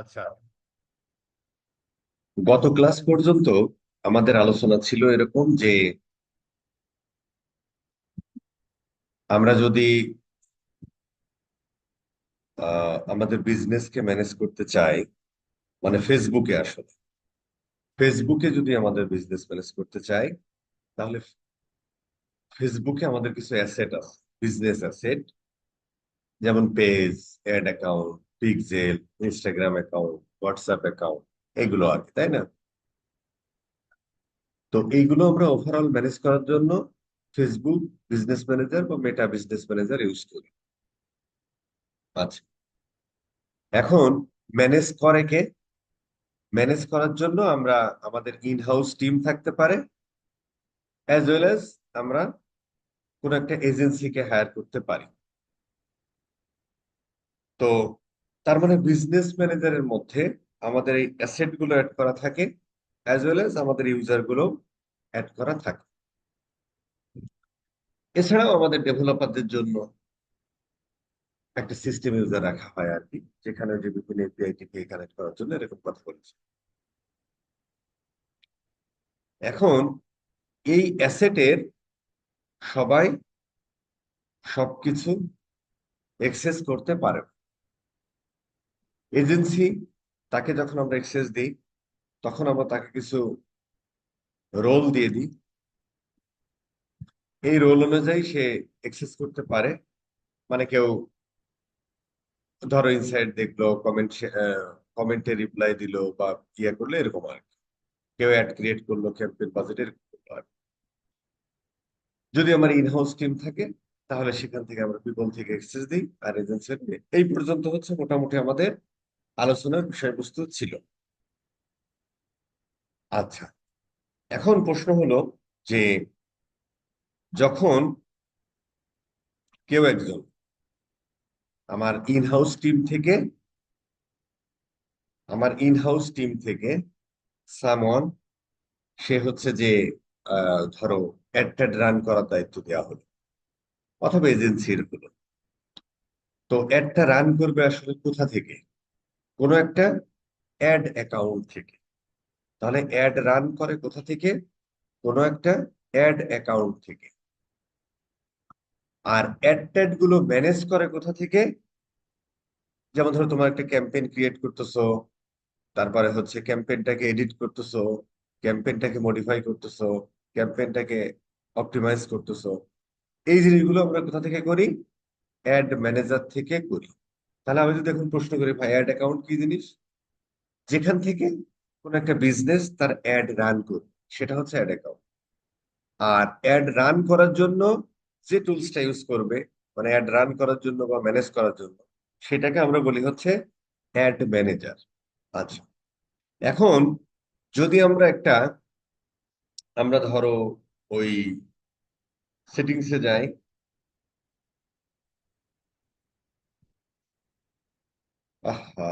আচ্ছা, গত ক্লাস পর্যন্ত আমাদের আলোচনা ছিল এরকম যে আমরা যদি আমাদের বিজনেসকে ম্যানেজ করতে চাই, মানে ফেসবুকে যদি আমাদের বিজনেস ম্যানেজ করতে চাই, তাহলে ফেসবুকে আমাদের কিছু অ্যাসেট আছে, বিজনেস অ্যাসেট, যেমন page, ad account, pixel, Instagram account, WhatsApp account, এগুলো আর কি, তাই না? তো এইগুলো আমরা ওভারঅল ম্যানেজ করার জন্য ফেসবুক বিজনেস ম্যানেজার বা মেটা বিজনেস ম্যানেজার ইউজ করি। আচ্ছা, এখন ম্যানেজ করে কে? ম্যানেজ করার জন্য আমরা আমাদের ইন হাউস টিম থাকতে পারে, অ্যাজ ওয়েল অ্যাজ আমরা কোন একটা এজেন্সিকে হায়ার করতে পারি। তো তার মানে বিজনেস ম্যানেজারের মধ্যে আমাদের এই অ্যাসেট গুলো অ্যাড করা থাকে, অ্যাজ ওয়েল অ্যাজ আমাদের ইউজার গুলো অ্যাড করা থাকে। এছাড়াও আমাদের ডেভেলপারদের জন্য একটা সিস্টেম ইউজার রাখা হয় আর কি, যেখানে যে বিভিন্ন এপিআই টিপিআই কানেক্ট করার জন্য এরকম কথা বলেছে। এখন এই অ্যাসেটের সবাই সবকিছু এক্সেস করতে পারে। এজেন্সি, তাকে যখন আমরা অ্যাক্সেস দিই, তখন আমরা তাকে কিছু রোল দিয়ে দিই। এই রোল অনুযায়ী সে অ্যাক্সেস করতে পারে। মানে কেউ ধরো ইনসাইট দেখলো, কমেন্টে রিপ্লাই দিল বা ইয়ে করলো, এরকম আর কি। কেউ অ্যাড ক্রিয়েট করলো, ক্যাম্পেইন বাজেটের। যদি আমার ইনহাউস টিম থাকে, তাহলে সেখান থেকে আমরা পিপল থেকে অ্যাক্সেস দিই, আর এজেন্সি। এই পর্যন্ত হচ্ছে মোটামুটি আমাদের আলোচনার বিষয়বস্তু ছিল। আচ্ছা, এখন প্রশ্ন হলো যে যখন কেউ একজন আমার ইনহাউস টিম থেকে সামওয়ান, সে হচ্ছে যে ধরো অ্যাড রান করার দায়িত্ব দেওয়া হলো, অথবা এজেন্সির হলো। তো অ্যাডটা রান করবে আসলে কোথা থেকে? কোনো একটা অ্যাড অ্যাকাউন্ট থেকে। তাহলে অ্যাড রান করে কোথা থেকে? কোনো একটা অ্যাড অ্যাকাউন্ট থেকে। আর অ্যাড ট্যাড গুলো ম্যানেজ করে কোথা থেকে? যেমন ধরো তোমার একটা ক্যাম্পেইন ক্রিয়েট করতেছো, তারপরে হচ্ছে ক্যাম্পেইনটাকে এডিট করতেছো, ক্যাম্পেইনটাকে মডিফাই করতেছো, ক্যাম্পেইনটাকে অপটিমাইজ করতেছো। এই জিনিসগুলো আমরা কোথা থেকে করি? অ্যাড ম্যানেজার থেকে করি। তাহলে আমি যদি এখন প্রশ্ন করি, ভাই অ্যাড অ্যাকাউন্ট কি জিনিস? যেখান থেকে কোন একটা বিজনেস তার অ্যাড রান করবে, সেটা হচ্ছে অ্যাড অ্যাকাউন্ট। আর অ্যাড রান করার জন্য যে টুলসটা ইউজ করবে, মানে অ্যাড রান করার জন্য বা ম্যানেজ করার জন্য, সেটাকে আমরা বলি হচ্ছে অ্যাড ম্যানেজার। আচ্ছা, এখন যদি আমরা ধরো ওই সেটিংসে যাই। আহা,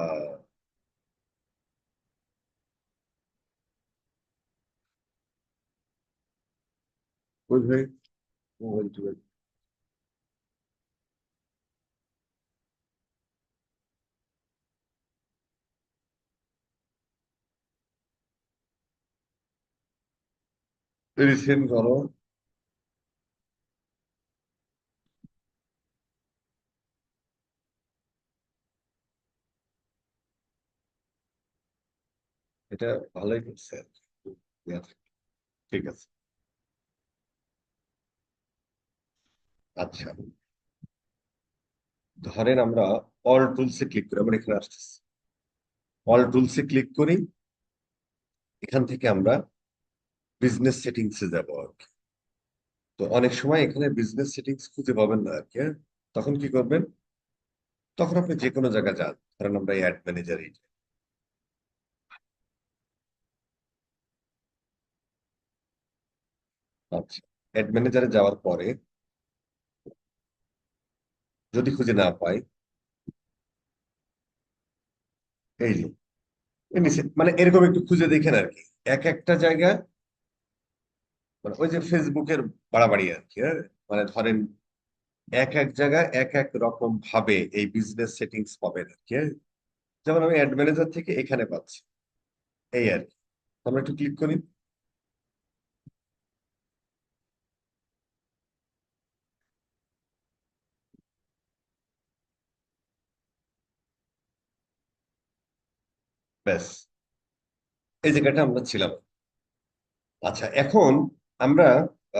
ওই ভাই, মোবাইল টোবাইল রিসেন্ট করো। এটা ভালোই করছে আর কি। ইয়া থাকে। ঠিক আছে। আচ্ছা, ধরেন আমরা অল টুলসে ক্লিক করি, আমরা এখানে আসতেছি, অল টুলসে ক্লিক করি। এখান থেকে আমরা বিজনেস সেটিংসে যাব আর কি। তো অনেক সময় এখানে বিজনেস সেটিংস খুঁজে পাবেন না আর কি, হ্যাঁ? তখন কি করবেন? তখন আপনি যে কোনো জায়গায় যান, কারণ আমরা অ্যাড ম্যানেজারই। আচ্ছা, অ্যাড ম্যানেজারে যাওয়ার পরে যদি খুঁজে না পাই, এই যে এর নিচে, মানে এরকম একটু খুঁজে দেখেন আর কি। এক একটা জায়গা, মানে ওই যে ফেসবুকের বাড়াবাড়ি আর কি, হ্যাঁ? মানে ধরেন এক এক জায়গায় এক এক রকম ভাবে এই বিজনেস সেটিংস পাবেন আর কি, হ্যাঁ? যেমন আমি অ্যাড ম্যানেজার থেকে এখানে পাচ্ছি, এই আর কি। আমরা একটু ক্লিক করি। ব্যাস, এই জায়গাটা আমরা ছিলাম। আচ্ছা, এখন আমরা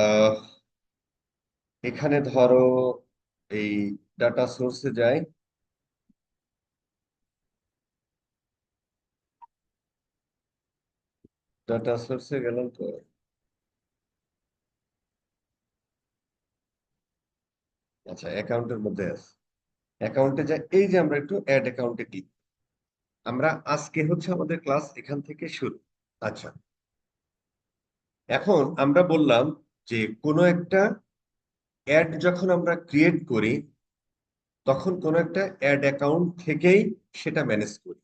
আহ এখানে ধরো এই ডাটা সোর্সে যাই। ডাটা সোর্সে গেলাম তো, আচ্ছা অ্যাকাউন্টের মধ্যে আছে। অ্যাকাউন্টে যাই, এই যে আমরা একটু অ্যাড অ্যাকাউন্টে ক্লিক। আমরা আজকে হচ্ছে আমাদের ক্লাস এখান থেকে শুরু। আচ্ছা, এখন আমরা বললাম যে কোনো একটা অ্যাড যখন আমরা ক্রিয়েট করি, তখন কোনো একটা অ্যাড অ্যাকাউন্ট থেকেই সেটা ম্যানেজ করি।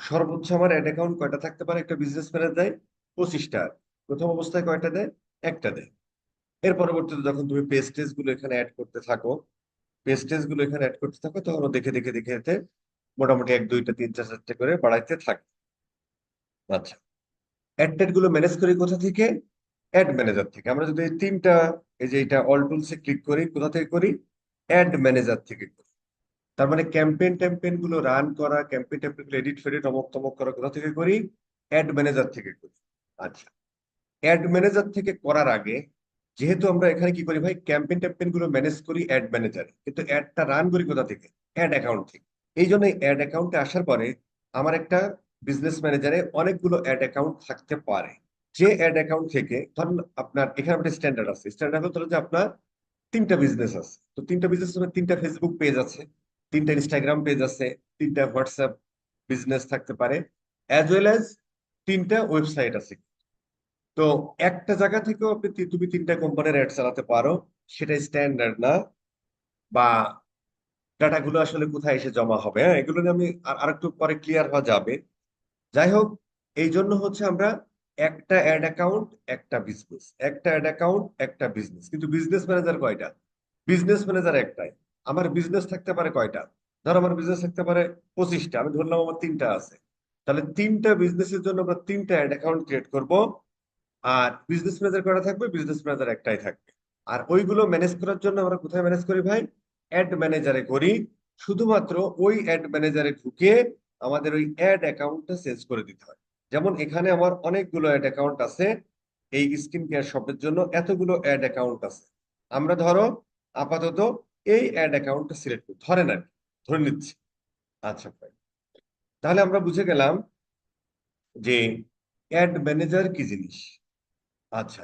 সর্বোচ্চ আমার অ্যাড অ্যাকাউন্ট কয়টা থাকতে পারে? একটা বিজনেসম্যানের দেয় 25টা। প্রথম অবস্থায় কয়টা দেয়? একটা দেয়। এর পরবর্তীতে যখন তুমি পেজটেজ গুলো এখানে অ্যাড করতে থাকো, পেজটেজ গুলো এখানে অ্যাড করতে থাকো, তখন ও দেখে দেখে দেখে দেখে মোটামুটি এক দুইটা তিন চার চারটে করে বাড়াইতে থাকে। আচ্ছা, অ্যাড টেড গুলো ম্যানেজ করি কোথা থেকে? অ্যাড ম্যানেজার থেকে। আমরা যদি এই তিনটা, এই যে এটা অল টুলসে ক্লিক করি, কোথা থেকে করি? অ্যাড ম্যানেজার থেকে করি। তার মানে ক্যাম্পেইন ট্যাম্পেইন গুলো রান করা, ক্যাম্পেইন ট্যাম্পেইন গুলো এডিট ফেডিট অমক তমক করা কোথা থেকে করি? অ্যাড ম্যানেজার থেকে করি। আচ্ছা, অ্যাড ম্যানেজার থেকে করার আগে, যেহেতু আমরা এখানে কি করি ভাই, ক্যাম্পেইন ট্যাম্পেইন গুলো ম্যানেজ করি অ্যাড ম্যানেজারে, কিন্তু অ্যাডটা রান করি কোথা থেকে? অ্যাড অ্যাকাউন্ট থেকে। এই জন্য অ্যাড অ্যাকাউন্টে আসার পরে আমার একটা বিজনেস ম্যানেজারে অনেকগুলো অ্যাড অ্যাকাউন্ট থাকতে পারে। যে অ্যাড অ্যাকাউন্ট থেকে ধরুন আপনার এখানে একটা স্ট্যান্ডার্ড আছে, স্ট্যান্ডার্ড হলো যে আপনার তিনটা বিজনেস আছে, তো তিনটা বিজনেস, তিনটা ফেসবুক পেজ আছে, তিনটা ইনস্টাগ্রাম পেজ আছে, তিনটা হোয়াটসঅ্যাপ বিজনেস থাকতে পারে, অ্যাজ ওয়েল অ্যাজ তিনটা ওয়েবসাইট আছে। তো একটা জায়গা থেকেও তুমি তিনটা কোম্পানির অ্যাড চালাতে পারো। সেটা স্ট্যান্ডার্ড না, বা ডাটাগুলো আসলে কোথায় এসে জমা হবে, হ্যাঁ এগুলো নিয়ে আমি আরেকটু পরে ক্লিয়ার হওয়া যাবে। যাই হোক, এই জন্য হচ্ছে আমরা একটা অ্যাড অ্যাকাউন্ট একটা বিজনেস, একটা অ্যাড অ্যাকাউন্ট একটা বিজনেস। কিন্তু বিজনেস ম্যানেজার কয়টা? বিজনেস ম্যানেজার একটাই। আমার বিজনেস থাকতে পারে কয়টা? ধর আমার বিজনেস থাকতে পারে 25টা, আমি ধরলাম আমার তিনটা আছে। তাহলে তিনটা বিজনেসের জন্য আমরা তিনটা অ্যাড অ্যাকাউন্ট ক্রিয়েট করব। আর বিজনেস ম্যানেজার কয়টা থাকবে? বিজনেস ম্যানেজার একটাই থাকবে। আর ওইগুলো ম্যানেজ করার জন্য আমরা কোথায় ম্যানেজ করি ভাই? অ্যাড ম্যানেজারে করি। শুধুমাত্র ওই অ্যাড ম্যানেজারে ঢুকে আমাদের ওই অ্যাড অ্যাকাউন্টটা চেঞ্জ করে দিতে হয়। যেমন এখানে আমার অনেকগুলো অ্যাড অ্যাকাউন্ট আছে, এই স্কিন কেয়ার শপের জন্য এতগুলো অ্যাড অ্যাকাউন্ট আছে। আমরা ধরো আপাতত এই অ্যাড অ্যাকাউন্টটা সিলেক্ট করি, ধরেন আর কি, ধরে নিচ্ছি। আচ্ছা ভাই, তাহলে আমরা বুঝে গেলাম যে অ্যাড ম্যানেজার কি জিনিস। আচ্ছা,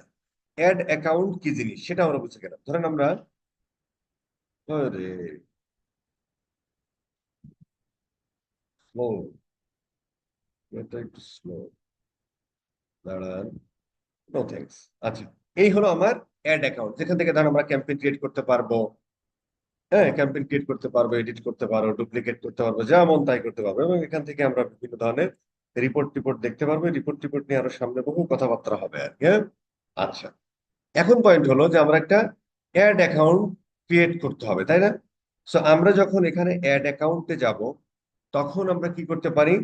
অ্যাড অ্যাকাউন্ট কি জিনিস সেটা আমরা বুঝে গেলাম। ধরেন আমরা, আরে স্লো, এটা একটু স্লো, দাঁড়ান, নো থ্যাঙ্কস। আচ্ছা, এই হলো আমার অ্যাড অ্যাকাউন্ট, যেখান থেকে ধরেন আমরা ক্যাম্পেইন ক্রিয়েট করতে পারবো। হ্যাঁ, ক্যাম্পেইন ক্রিয়েট করতে পারবো, এডিট করতে পারবো, ডুপ্লিকেট করতে পারবো, যা মন তাই করতে পারবো। এবং এখান থেকে আমরা বিভিন্ন ধরনের রিপোর্ট টিপোর্ট দেখতে পারবো। রিপোর্ট টিপোর্ট নিয়ে আরো সামনে বহু কথাবার্তা হবে আর কি, হ্যাঁ। আচ্ছা, এখন পয়েন্ট হলো যে আমার একটা অ্যাড অ্যাকাউন্ট ক্রিয়েট করতে হবে, তাই না? সো আমরা যখন এখানে অ্যাড অ্যাকাউন্টে যাব, তখন আমরা কি করতে পারি?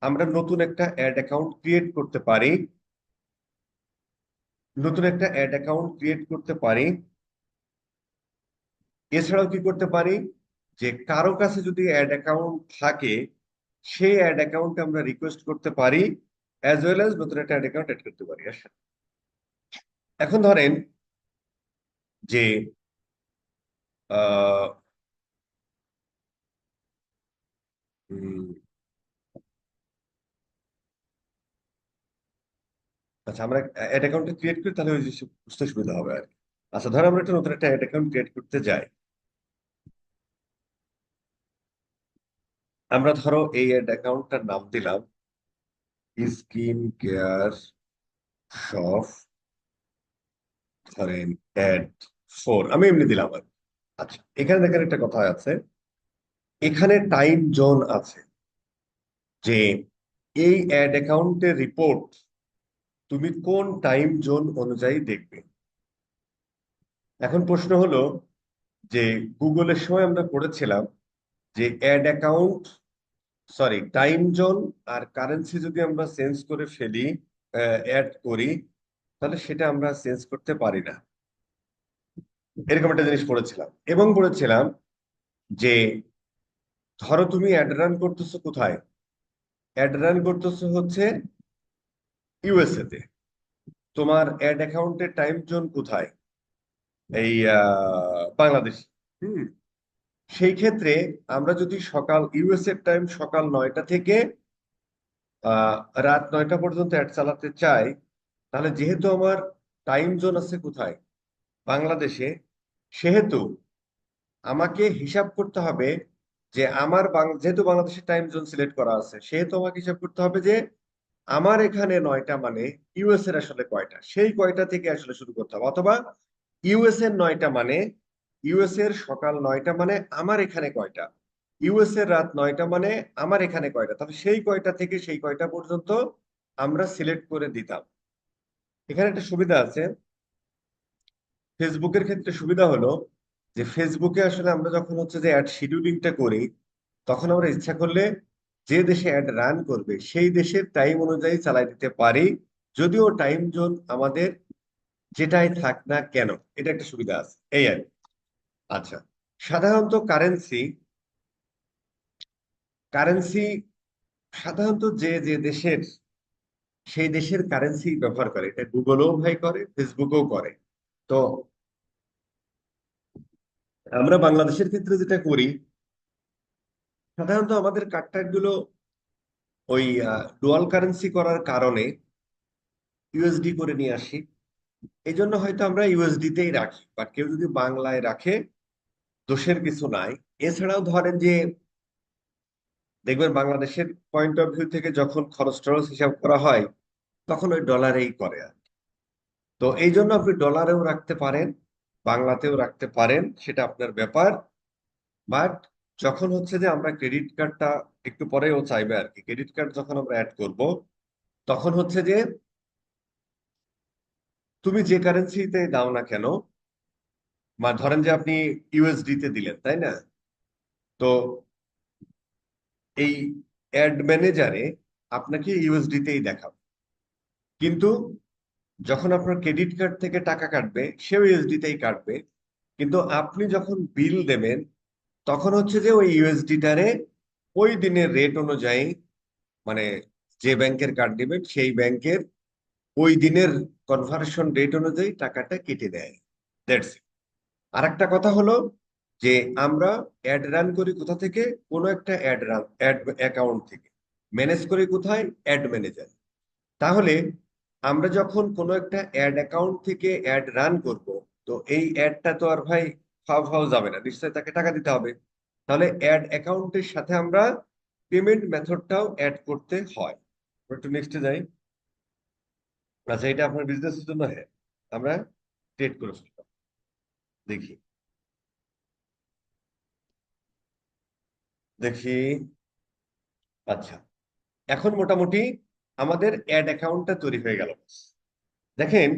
আমরা নতুন একটা অ্যাড অ্যাকাউন্ট ক্রিয়েট করতে পারি। নতুন একটা অ্যাড অ্যাকাউন্ট ক্রিয়েট করতে পারি। এছাড়াও কি করতে পারি? যে কারো কাছে যদি অ্যাড অ্যাকাউন্ট থাকে, সেই অ্যাড অ্যাকাউন্টে আমরা রিকোয়েস্ট করতে পারি, অ্যাজ ওয়েল অ্যাজ নতুন একটা অ্যাড অ্যাকাউন্ট অ্যাড করতে পারি। আচ্ছা, এখন ধরেন যে আহ উম, আচ্ছা, আমরা অ্যাড অ্যাকাউন্ট ক্রিয়েট করি, তাহলে ওই যে বুঝতে সুবিধা হবে আর কি। আচ্ছা, ধর আমরা একটা নতুন একটা অ্যাড অ্যাকাউন্ট ক্রিয়েট করতে যাই। আমরা ধরো এই অ্যাড অ্যাকাউন্টটার নাম দিলাম স্কিন কেয়ার শপ, ধরেন অ্যাড 4, আমি এমনি দিলাম আর কি। আচ্ছা, এখানে দেখেন একটা কথা আছে, এখানে টাইম জোন আছে, যে এই অ্যাড অ্যাকাউন্টের রিপোর্ট তুমি কোন টাইম জোন অনুযায়ী দেখবে। এখন প্রশ্ন হলো যে গুগলের সময় আমরা পড়েছিলাম যে add account sorry, time zone আর কারেন্সি যদি আমরা চেঞ্জ করে ফেলি, অ্যাড করি, তাহলে সেটা আমরা চেঞ্জ করতে পারি না। এরকম একটা জিনিস পড়েছিলাম, এবং বলেছিলাম যে ধরো তুমি অ্যাড রান করতেছো কোথায়? অ্যাড রান করতেছো হচ্ছে ইউএসএ তে। তোমার অ্যাড অ্যাকাউন্টের টাইম জোন কোথায়? এই বাংলাদেশ। হুম। সেই ক্ষেত্রে আমরা যদি সকাল ইউএসএ টাইম সকাল 9টা থেকে আহ রাত 9টা পর্যন্ত অ্যাড চালাতে চাই, তাহলে যেহেতু আমার টাইম জোন আছে কোথায়? বাংলাদেশে, সেহেতু আমাকে হিসাব করতে হবে যে যেহেতু বাংলাদেশের টাইম জোন সিলেক্ট করা আছে, সেহেতু আমাকে হিসাব করতে হবে যে আমার এখানে 9টা মানে ইউএস এর আসলে কয়টা, সেই কয়টা থেকে আসলে শুরু করতে হবে। অথবা ইউএস এর 9টা মানে, ইউএস এর সকাল 9টা মানে আমার এখানে কয়টা, ইউএস এর রাত 9টা মানে আমার এখানে কয়টা, তাহলে সেই কয়টা থেকে সেই কয়টা পর্যন্ত আমরা সিলেক্ট করে দিতাম। এখানে একটা সুবিধা আছে, ফেসবুকের ক্ষেত্রে সুবিধা হলো যে ফেসবুকে আসলে আমরা যখন হচ্ছে যে অ্যাড শিডিউলিংটা করি, তখন আমরা ইচ্ছা করলে যে দেশে অ্যাড রান করবে সেই দেশের টাইম অনুযায়ী চালাই দিতে পারি, যদিও টাইম জোন আমাদের যেটাই থাক না কেন। এটা একটা সুবিধা আছে, এই আর কি। আচ্ছা, সাধারণত কারেন্সি কারেন্সি সাধারণত যে যে দেশের, সেই দেশের কারেন্সি ব্যবহার করে, এটা গুগলও ভাই করে, ফেসবুকও করে। তো আমরা বাংলাদেশের ক্ষেত্রে যেটা করি, সাধারণত আমাদের কার্ড গুলো ওই ডুয়াল কারেন্সি করার কারণে ইউএসডি করে নিয়ে আসি। এই জন্য হয়তো আমরা ইউএসডি তেই রাখি, বাট কেউ যদি বাংলায় রাখে দোষের কিছু নাই। এছাড়াও ধরেন যে দেখবেন বাংলাদেশের পয়েন্ট অফ ভিউ থেকে যখন খরচ টরচ হিসাব করা হয়, তখন ওই ডলারেই করে আর কি। তো এই জন্য আপনি ডলারেও রাখতে পারেন, বাংলাতেও রাখতে পারেন, সেটা আপনার ব্যাপার। বাট যখন হচ্ছে যে আমরা ক্রেডিট কার্ডটা, একটু পরেও চাইবে আর কি, ক্রেডিট কার্ড যখন আমরা অ্যাড করব, তখন হচ্ছে যে তুমি যে কারেন্সিতে দাও না কেন, ধরেন যে আপনি ইউএসডি তে দিলেন, তাই না? তো এই অ্যাড ম্যানেজারে আপনাকে ইউএসডি তেই দেখাবে, কিন্তু যখন আপনার ক্রেডিট কার্ড থেকে টাকা কাটবে সেও ইউএসডি তেই কাটবে। কিন্তু আপনি যখন বিল দেবেন, তখন হচ্ছে যে ওই ইউএসডিটারে ওই দিনের রেট অনুযায়ী, মানে যে ব্যাংকের কার্ড দিবেন সেই ব্যাংকের ওই দিনের কনভার্সন রেট অনুযায়ী টাকাটা কেটে দেয়। দ্যাটস। আর একটা কথা হলো যে আমরা অ্যাড রান করি কোথা থেকে? কোনো একটা অ্যাড অ্যাকাউন্ট থেকে। ম্যানেজ করি কোথায়? Add manager. তাহলে আমরা যখন কোনো একটা অ্যাড অ্যাকাউন্ট থেকে অ্যাড রান করব, তো এই অ্যাডটা তো আর ভাই ফাও ফাও যাবে না, নিশ্চয়ই তাকে টাকা দিতে হবে। তাহলে অ্যাড অ্যাকাউন্টের সাথে আমরা পেমেন্ট মেথডটাও অ্যাড করতে হয়। আমরা একটু নেক্সটে যাই। আচ্ছা, এটা আপনার বিজনেসের জন্য, হ্যাঁ, আমরা ক্রিয়েট করে ফেললাম। দেখি দেখি আচ্ছা, এখন মোটামুটি আমাদের অ্যাড অ্যাকাউন্টটা তৈরি হয়ে গেল। দেখেন,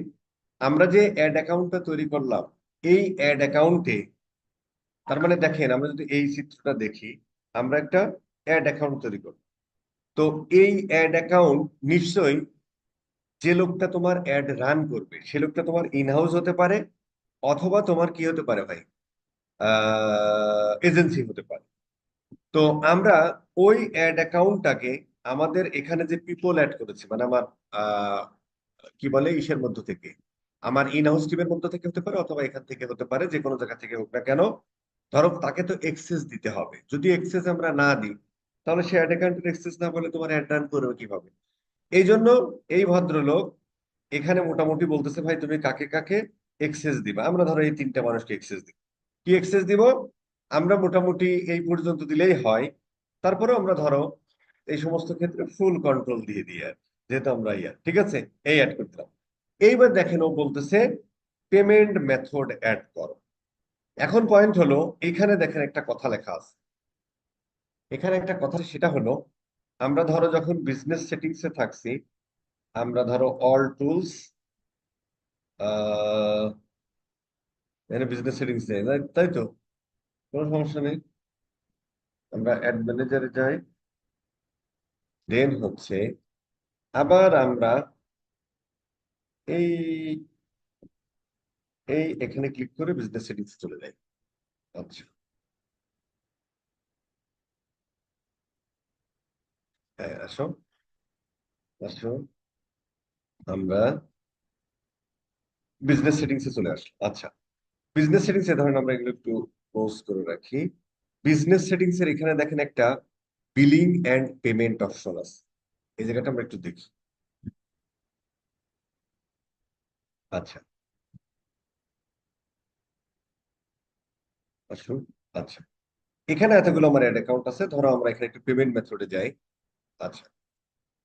আমরা যে অ্যাড অ্যাকাউন্টটা তৈরি করলাম, এই অ্যাড অ্যাকাউন্টে, তার মানে দেখেন আমরা যদি এই চিত্রটা দেখি, আমরা একটা অ্যাড অ্যাকাউন্ট তৈরি করব। তো এই অ্যাড অ্যাকাউন্ট নিশ্চয়ই, যে লোকটা তোমার অ্যাড রান করবে সে লোকটা তোমার ইনহাউস হতে পারে, অথবা তোমার কি হতে পারে ভাই, এজেন্সি হতে পারে। তো আমরা ওই অ্যাড অ্যাকাউন্টটাকে আমাদের এখানে যে পিপল অ্যাড করেছি, মানে আমার আহ, কি বলে ইসের মধ্য থেকে, আমার ইন হাউস টিমের মধ্য থেকে হতে পারে, অথবা এখান থেকে হতে পারে, যে কোনো জায়গা থেকে হোক না কেন। ধরো তাকে তো এক্সেস দিতে হবে, যদি এক্সেস আমরা না দিই, তাহলে সে অ্যাড অ্যাকাউন্টের এক্সেস না বলে তোমার অ্যাড রান করবে কিভাবে? এই জন্য এই ভদ্রলোক এখানে মোটামুটি বলতেছে, ভাই তুমি কাকে কাকে এক্সেস দিবা। আমরা ধরো এই তিনটা মানুষকে এক্সেস দিব। কি এক্সেস দিব? আমরা মোটামুটি এই পর্যন্ত দিলেই হয়। তারপরে আমরা ধরো এই সমস্ত ক্ষেত্রে ফুল কন্ট্রোল দিয়ে দিই আর কি। যেহেতু আমরা ঠিক আছে, এই অ্যাড করতাম। এইবার দেখেন ও বলতেছে পেমেন্ট মেথড অ্যাড করো। এখন পয়েন্ট হলো, এখানে দেখেন একটা কথা লেখা আছে। এখানে একটা কথা, সেটা হলো আমরা ধরো যখন বিজনেস সেটিংস এ থাকছি, আমরা ধরো অল টুলস, এখানে বিজনেস সেটিংস নেই, তাই তো? কোনো সমস্যা নেই। আমরা অ্যাড ম্যানেজারে যাই, দেন হচ্ছে আবার আমরা এই এখানে ক্লিক করে বিজনেস সেটিংস চলে যাই। আচ্ছা, হ্যাঁ, আসো আসো, আমরা বিজনেস সেটিংস এ চলে আসি। আচ্ছা, বিজনেস সেটিংস এ ধরেন আমরা এগুলো একটু ক্লোজ করে রাখি। বিজনেস সেটিংস এর এখানে দেখেন একটা বিলিং এন্ড পেমেন্ট অপশন আছে, এই জায়গাটা আমরা একটু দেখি। আচ্ছা, আসুন। আচ্ছা, এখানে এতগুলো আমার অ্যাড অ্যাকাউন্ট আছে, ধরো আমরা এখানে একটু পেমেন্ট মেথডে যাই। আচ্ছা,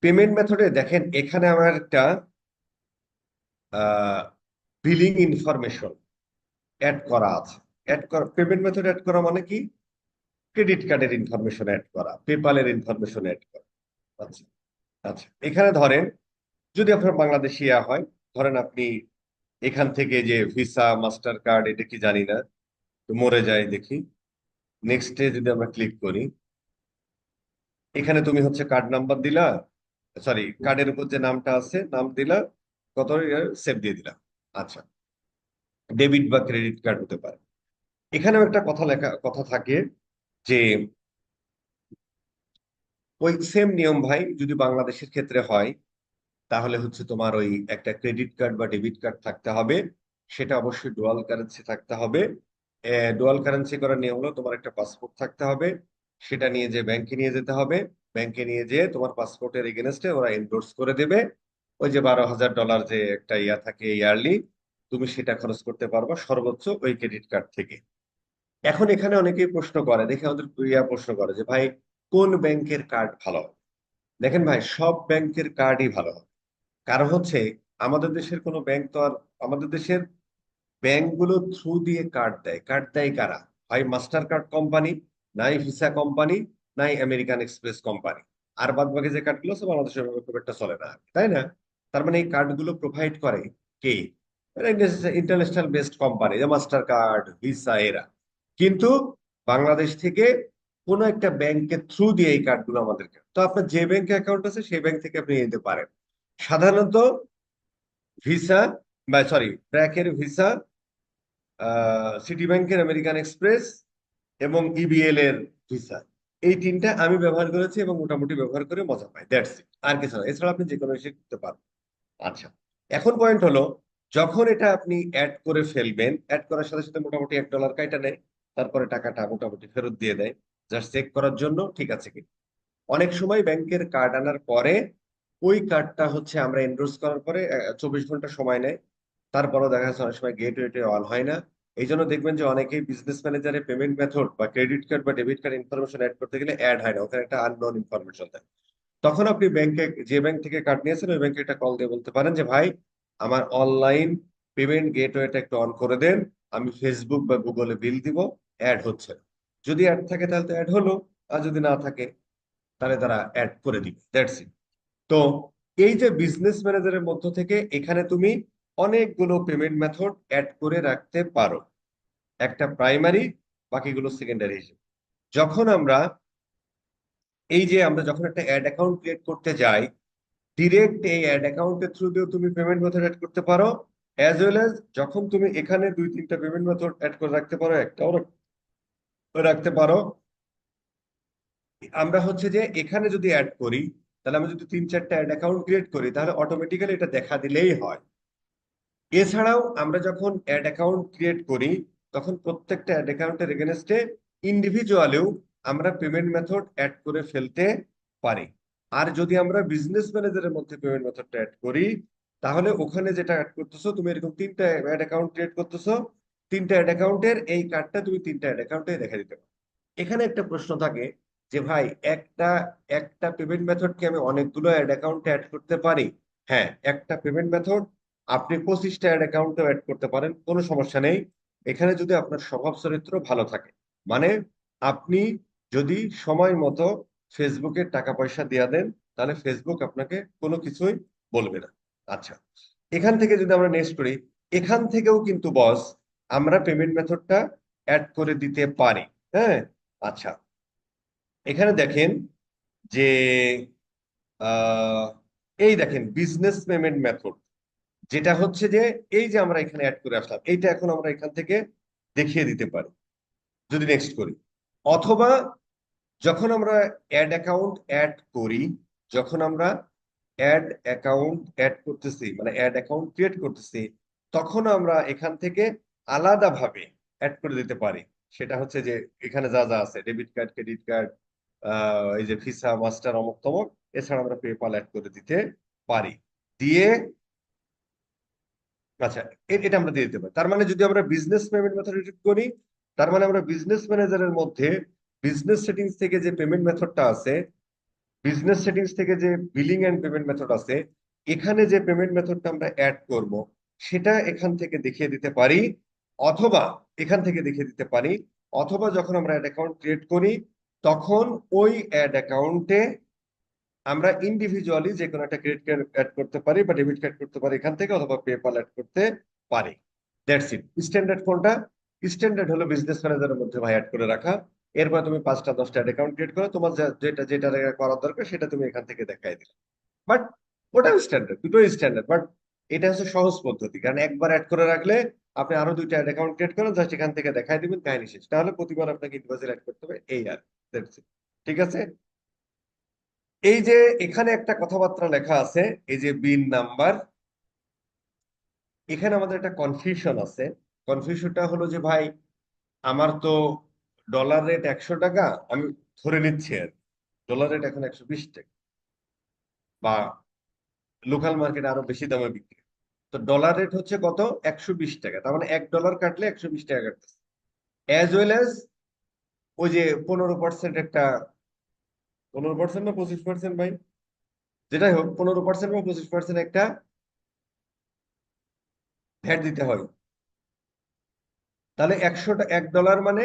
পেমেন্ট মেথডে দেখেন এখানে আমার একটা বিলিং ইনফরমেশন অ্যাড করা আছে। অ্যাড করা, পেমেন্ট মেথড অ্যাড করা মানে কি? ক্রেডিট কার্ডের ইনফরমেশন অ্যাড করা, পেপালের ইনফরমেশন অ্যাড করা। আচ্ছা, আচ্ছা, এখানে ধরেন যদি আপনার বাংলাদেশি হয়, ধরেন আপনি এখান থেকে যে ভিসা মাস্টার কার্ড এটা কি জানি না, তো মরে যায় দেখি। নেক্সটে যদি আমরা ক্লিক করি, এখানে তুমি হচ্ছে কার্ড নাম্বার দিলা, সরি কার্ডের উপর যে নামটা আছে নাম দিলা, কত সেভ দিয়ে দিলা। আচ্ছা, ডেবিট বা ক্রেডিট কার্ড হতে পারে। এখানেও একটা কথা লেখা কথা থাকে যে ওই সেম নিয়ম ভাই, যদি বাংলাদেশের ক্ষেত্রে হয় তাহলে হচ্ছে তোমার ওই একটা ক্রেডিট কার্ড বা ডেবিট কার্ড থাকতে হবে। সেটা অবশ্যই ডুয়াল কারেন্সি থাকতে হবে। ডুয়াল কারেন্সি করার নিয়ম হলো তোমার একটা পাসপোর্ট থাকতে হবে, সেটা নিয়ে যে ব্যাংকে নিয়ে যেতে হবে। ব্যাংকে নিয়ে যেয়ে তোমার পাসপোর্টের এগেনস্টে ওরা এন্ডোর্স করে দেবে। ওই যে $12,000 যে একটা ইয়া থাকে ইয়ারলি, তুমি সেটা খরচ করতে পারবে সর্বোচ্চ ওই ক্রেডিট কার্ড থেকে। এখন এখানে অনেকেই প্রশ্ন করে, দেখে আমাদের প্রশ্ন করে যে ভাই কোন ব্যাংকের কার্ড ভালো হবে? দেখেন ভাই, সব ব্যাংকের কার্ডই ভালো হবে। কারণ হচ্ছে আমাদের দেশের কোনো ব্যাংক তো আর, আমাদের দেশের ব্যাংকগুলো থ্রু দিয়ে কার্ড দেয়। কার্ড দেয় কারা? হয় মাস্টার কার্ড কোম্পানি, নাই ভিসা কোম্পানি, নাই আমেরিকান এক্সপ্রেস কোম্পানি। আর বাদ বাকি যে কার্ডগুলো আছে বাংলাদেশের ভাবে খুব একটা চলে না, তাই না? তার মানে এই কার্ডগুলো প্রোভাইড করে কে? ইন্টারন্যাশনাল বেসড কোম্পানি, যে মাস্টার কার্ড, ভিসা, এরা। কিন্তু বাংলাদেশ থেকে কোনো একটা ব্যাংকের থ্রু দিয়ে এই কার্ডগুলো আমাদেরকে, তো আপনার যে ব্যাংকে অ্যাকাউন্ট আছে সেই ব্যাংক থেকে আপনি নিতে পারেন। সাধারণত ভিসা, বা সরি ব্র্যাকের ভিসা, সিটি ব্যাংকের আমেরিকান এক্সপ্রেস এবং ইবিএল এর ভিসা, এই তিনটা আমি ব্যবহার করেছি এবং মোটামুটি ব্যবহার করে মজা পাই, দ্যাটস ইট। আর কিছু না, এছাড়া আপনি যে কোনো কিছু করতে পারবেন। আচ্ছা, এখন পয়েন্ট হলো, যখন এটা আপনি অ্যাড করে ফেলবেন, অ্যাড করার সাথে সাথে মোটামুটি $1 কাইটা নেয়, তারপরে টাকাটা মোটামুটি ফেরত দিয়ে দেয়, জাস্ট চেক করার জন্য ঠিক আছে কি। অনেক সময় ব্যাংকের কার্ড আনার পরে ওই কার্ডটা হচ্ছে আমরা এনরোল করার পরে 24 ঘন্টা সময় নেয়, তারপরও দেখা যাচ্ছে অনেক সময় গেটওয়েতে অন হয় না। এই জন্য দেখবেন যে অনেকেই বিজনেস ম্যানেজারে পেমেন্ট মেথড বা ক্রেডিট কার্ড বা ডেবিট কার্ড ইনফরমেশন অ্যাড করতে গেলে অ্যাড হয় না, ওখানে একটা আননোন ইনফরমেশন দেয়। তখন আপনি ব্যাংকে, যে ব্যাংক থেকে কার্ড নিয়েছেন ওই ব্যাংকে একটা কল দিয়ে বলতে পারেন যে ভাই আমার অনলাইন পেমেন্ট গেটওয়েটা একটু অন করে দেন, আমি ফেসবুক বা গুগলে বিল দিব, অ্যাড হচ্ছে না। যদি অ্যাড থাকে তাহলে তো অ্যাড হলো, আর যদি না থাকে তাহলে তারা অ্যাড করে দিবে, দ্যাটস ইট। তো এই যে বিজনেস ম্যানেজারের মধ্য থেকে এখানে তুমি অনেকগুলো পেমেন্ট মেথড অ্যাড করে রাখতে পারো, একটা প্রাইমারি, বাকিগুলো সেকেন্ডারি হিসেবে। যখন আমরা এই যে আমরা যখন একটা অ্যাড অ্যাকাউন্ট ক্রিয়েট করতে যাই, ডিরেক্ট এই অ্যাড অ্যাকাউন্টের থ্রু দিয়েও তুমি পেমেন্ট মেথড অ্যাড করতে পারো, অ্যাজ ওয়েল অ্যাজ যখন তুমি এখানে 2-3টা পেমেন্ট মেথড অ্যাড করে রাখতে পারো, একটাও রাখতে পারো। আমরা হচ্ছে যে এখানে যদি অ্যাড করি, তাহলে আমরা যদি 3-4টা অ্যাড অ্যাকাউন্ট ক্রিয়েট করি তাহলে অটোমেটিক্যালি এটা দেখা দিলেই হয়। এছাড়াও আমরা যখন অ্যাড অ্যাকাউন্ট ক্রিয়েট করি তখন প্রত্যেকটা অ্যাড অ্যাকাউন্টের এগেনস্টে ইন্ডিভিজুয়ালিও আমরা পেমেন্ট মেথড অ্যাড করে ফেলতে পারি। আর যদি আমরা বিজনেস ম্যানেজারের মধ্যে পেমেন্ট মেথডটা অ্যাড করি, তাহলে ওখানে যেটা অ্যাড করতেছো তুমি, এরকম 3টা অ্যাড অ্যাকাউন্ট ক্রিয়েট করতেছো, 3টা অ্যাড অ্যাকাউন্টের এই কার্ডটা তুমি 3টা অ্যাড অ্যাকাউন্টে দেখা দিতে পারো। এখানে একটা প্রশ্ন থাকে যে ভাই একটা একটা পেমেন্ট মেথড কি আমি অনেকগুলো অ্যাড অ্যাকাউন্টে অ্যাড করতে পারি? হ্যাঁ, একটা পেমেন্ট মেথড আপনি 25টা অ্যাড অ্যাকাউন্টে অ্যাড করতে পারেন, কোনো সমস্যা নেই। এখানে যদি আপনার স্বভাব চরিত্র ভালো থাকে, মানে আপনি যদি সময় মতো ফেসবুকে টাকা পয়সা দিয়ে দেন, তাহলে ফেসবুক আপনাকে কোনো কিছুই বলবে না। আচ্ছা, এখান থেকে যদি আমরা নেক্সট করি, এখান থেকেও কিন্তু বস আমরা পেমেন্ট মেথডটা অ্যাড করে দিতে পারি। হ্যাঁ, আচ্ছা, এখানে দেখেন যে আহ এই দেখেন বিজনেস পেমেন্ট মেথড, যেটা হচ্ছে যে এই যে আমরা এখানে অ্যাড করে আসলাম, এইটা এখন আমরা এখান থেকে দেখিয়ে দিতে পারি যদি নেক্সট করি। অথবা যখন আমরা অ্যাড অ্যাকাউন্ট অ্যাড করি, যখন আমরা অ্যাড অ্যাকাউন্ট অ্যাড করতেছি মানে অ্যাড অ্যাকাউন্ট ক্রিয়েট করতেছি, তখন আমরা এখান থেকে আলাদাভাবে অ্যাড করে দিতে পারি। সেটা হচ্ছে যে এখানে যা যা আছে, ডেবিট কার্ড, ক্রেডিট কার্ড, এই যে ভিসা, মাস্টার, অমুক তমক, এছাড়া আমরা পেপাল অ্যাড করে দিতে পারি। দিয়ে আচ্ছা, এটা আমরা দিয়ে দিতে পারি। তার মানে যদি আমরা বিজনেস পেমেন্ট মেথড এডিট করি, তার মানে আমরা বিজনেস ম্যানেজারের মধ্যে বিজনেস সেটিংস থেকে যে পেমেন্ট মেথডটা আছে, বিজনেস সেটিংস থেকে যে বিলিং এন্ড পেমেন্ট মেথড আছে, এখানে যে পেমেন্ট মেথডটা আমরা অ্যাড করব, সেটা এখান থেকে দেখিয়ে দিতে পারি। অথবা এখান থেকে দেখিয়ে দিতে পারি, অথবা যখন আমরা অ্যাড অ্যাকাউন্ট ক্রিয়েট করি, তখন ওই অ্যাড অ্যাকাউন্টে আমরা ইন্ডিভিজুয়ালি যে কোনো একটা ক্রেডিট কার্ড অ্যাড করতে পারি বা ডেবিট কার্ড করতে পারি এখান থেকে, অথবা পেপাল অ্যাড করতে পারি। That's it. স্ট্যান্ডার্ড কোনটা? স্ট্যান্ডার্ড হলো বিজনেস ম্যানেজারের মধ্যে ভাই অ্যাড করে রাখা। এরপর তুমি 5টা 10টা অ্যাকাউন্ট ক্রিয়েট করো, তোমার যেটা যেটা করার দরকার সেটা তুমি এখান থেকে দেখাই দিলে। বাট ওটাও স্ট্যান্ডার্ড, দুটোই স্ট্যান্ডার্ড। বাট এটা হচ্ছে সহজ পদ্ধতি, কারণ একবার অ্যাড করে রাখলে আপনি আরো 2টা অ্যাকাউন্ট ক্রিয়েট করেন, জাস্ট এখান থেকে দেখাই দিবেন, কাহিনী শেষ। তাহলে প্রতিবার আপনাকে ইনভয়েস অ্যাড করতে হবে, এই আর That's it। ঠিক আছে। এই যে এখানে একটা কথাবার্তা লেখা আছে, এই যে বিন নাম্বার, এখানে আমাদের একটা কনফিউশন আছে। কনফিউশনটা হলো যে ভাই, আমার তো ডলার রেট 100 টাকা, আমি ধরে নিচ্ছি আর কি। ডলার রেট এখন 120 টাকা, বা লোকাল মার্কেটে আরো বেশি দামে বিক্রি। তো ডলার রেট হচ্ছে কত? 120 টাকা। তার মানে $1 কাটলে 120 টাকা কাটতেছে। অ্যাজ ওয়েল অ্যাজ ওই যে 15% একটা, 15% না 25% ভাই, যেটাই হোক, 15% বা 25% একটা ভ্যাট দিতে হয়। তাহলে $100 মানে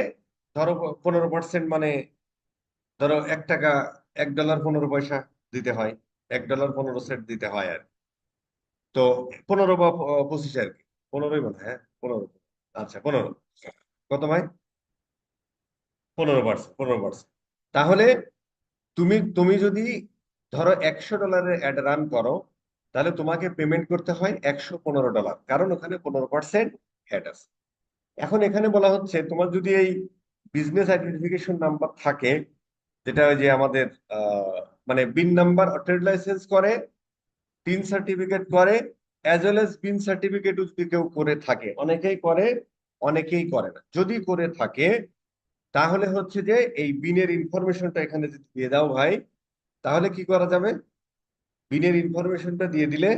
ধরো 15% মানে ধরো 1 টাকা, $1 15 পয়সা দিতে হয়, $1 15 সেন্ট দিতে হয় আর কি। তো 15 বা 25 আর কি, 15ই মনে হয়, হ্যাঁ 15। আচ্ছা 15, কত ভাই? 15%। তাহলে তুমি তুমি যদি ধরো $100 অ্যাড রান করো, তাহলে তোমাকে পেমেন্ট করতে হয় $115, কারণ ওখানে 15% অ্যাড আছে। এখন এখানে বলা হচ্ছে তোমার যদি এই বিজনেস আইডেন্টিফিকেশন নাম্বার থাকে, যেটা ওই যে আমাদের আহ, মানে বিন নাম্বার, ট্রেড লাইসেন্স করে, টিন সার্টিফিকেট করে, as well as BIN certificate যদি কেউ করে থাকে, অনেকেই করে, অনেকেই করে না। যদি করে থাকে, তাহলে হচ্ছে যে এই বিনের ইনফরমেশনটা এখানে যদি দিয়ে দাও ভাই, তাহলে কি করা যাবে? বিনের ইনফরমেশনটা দিয়ে দিলে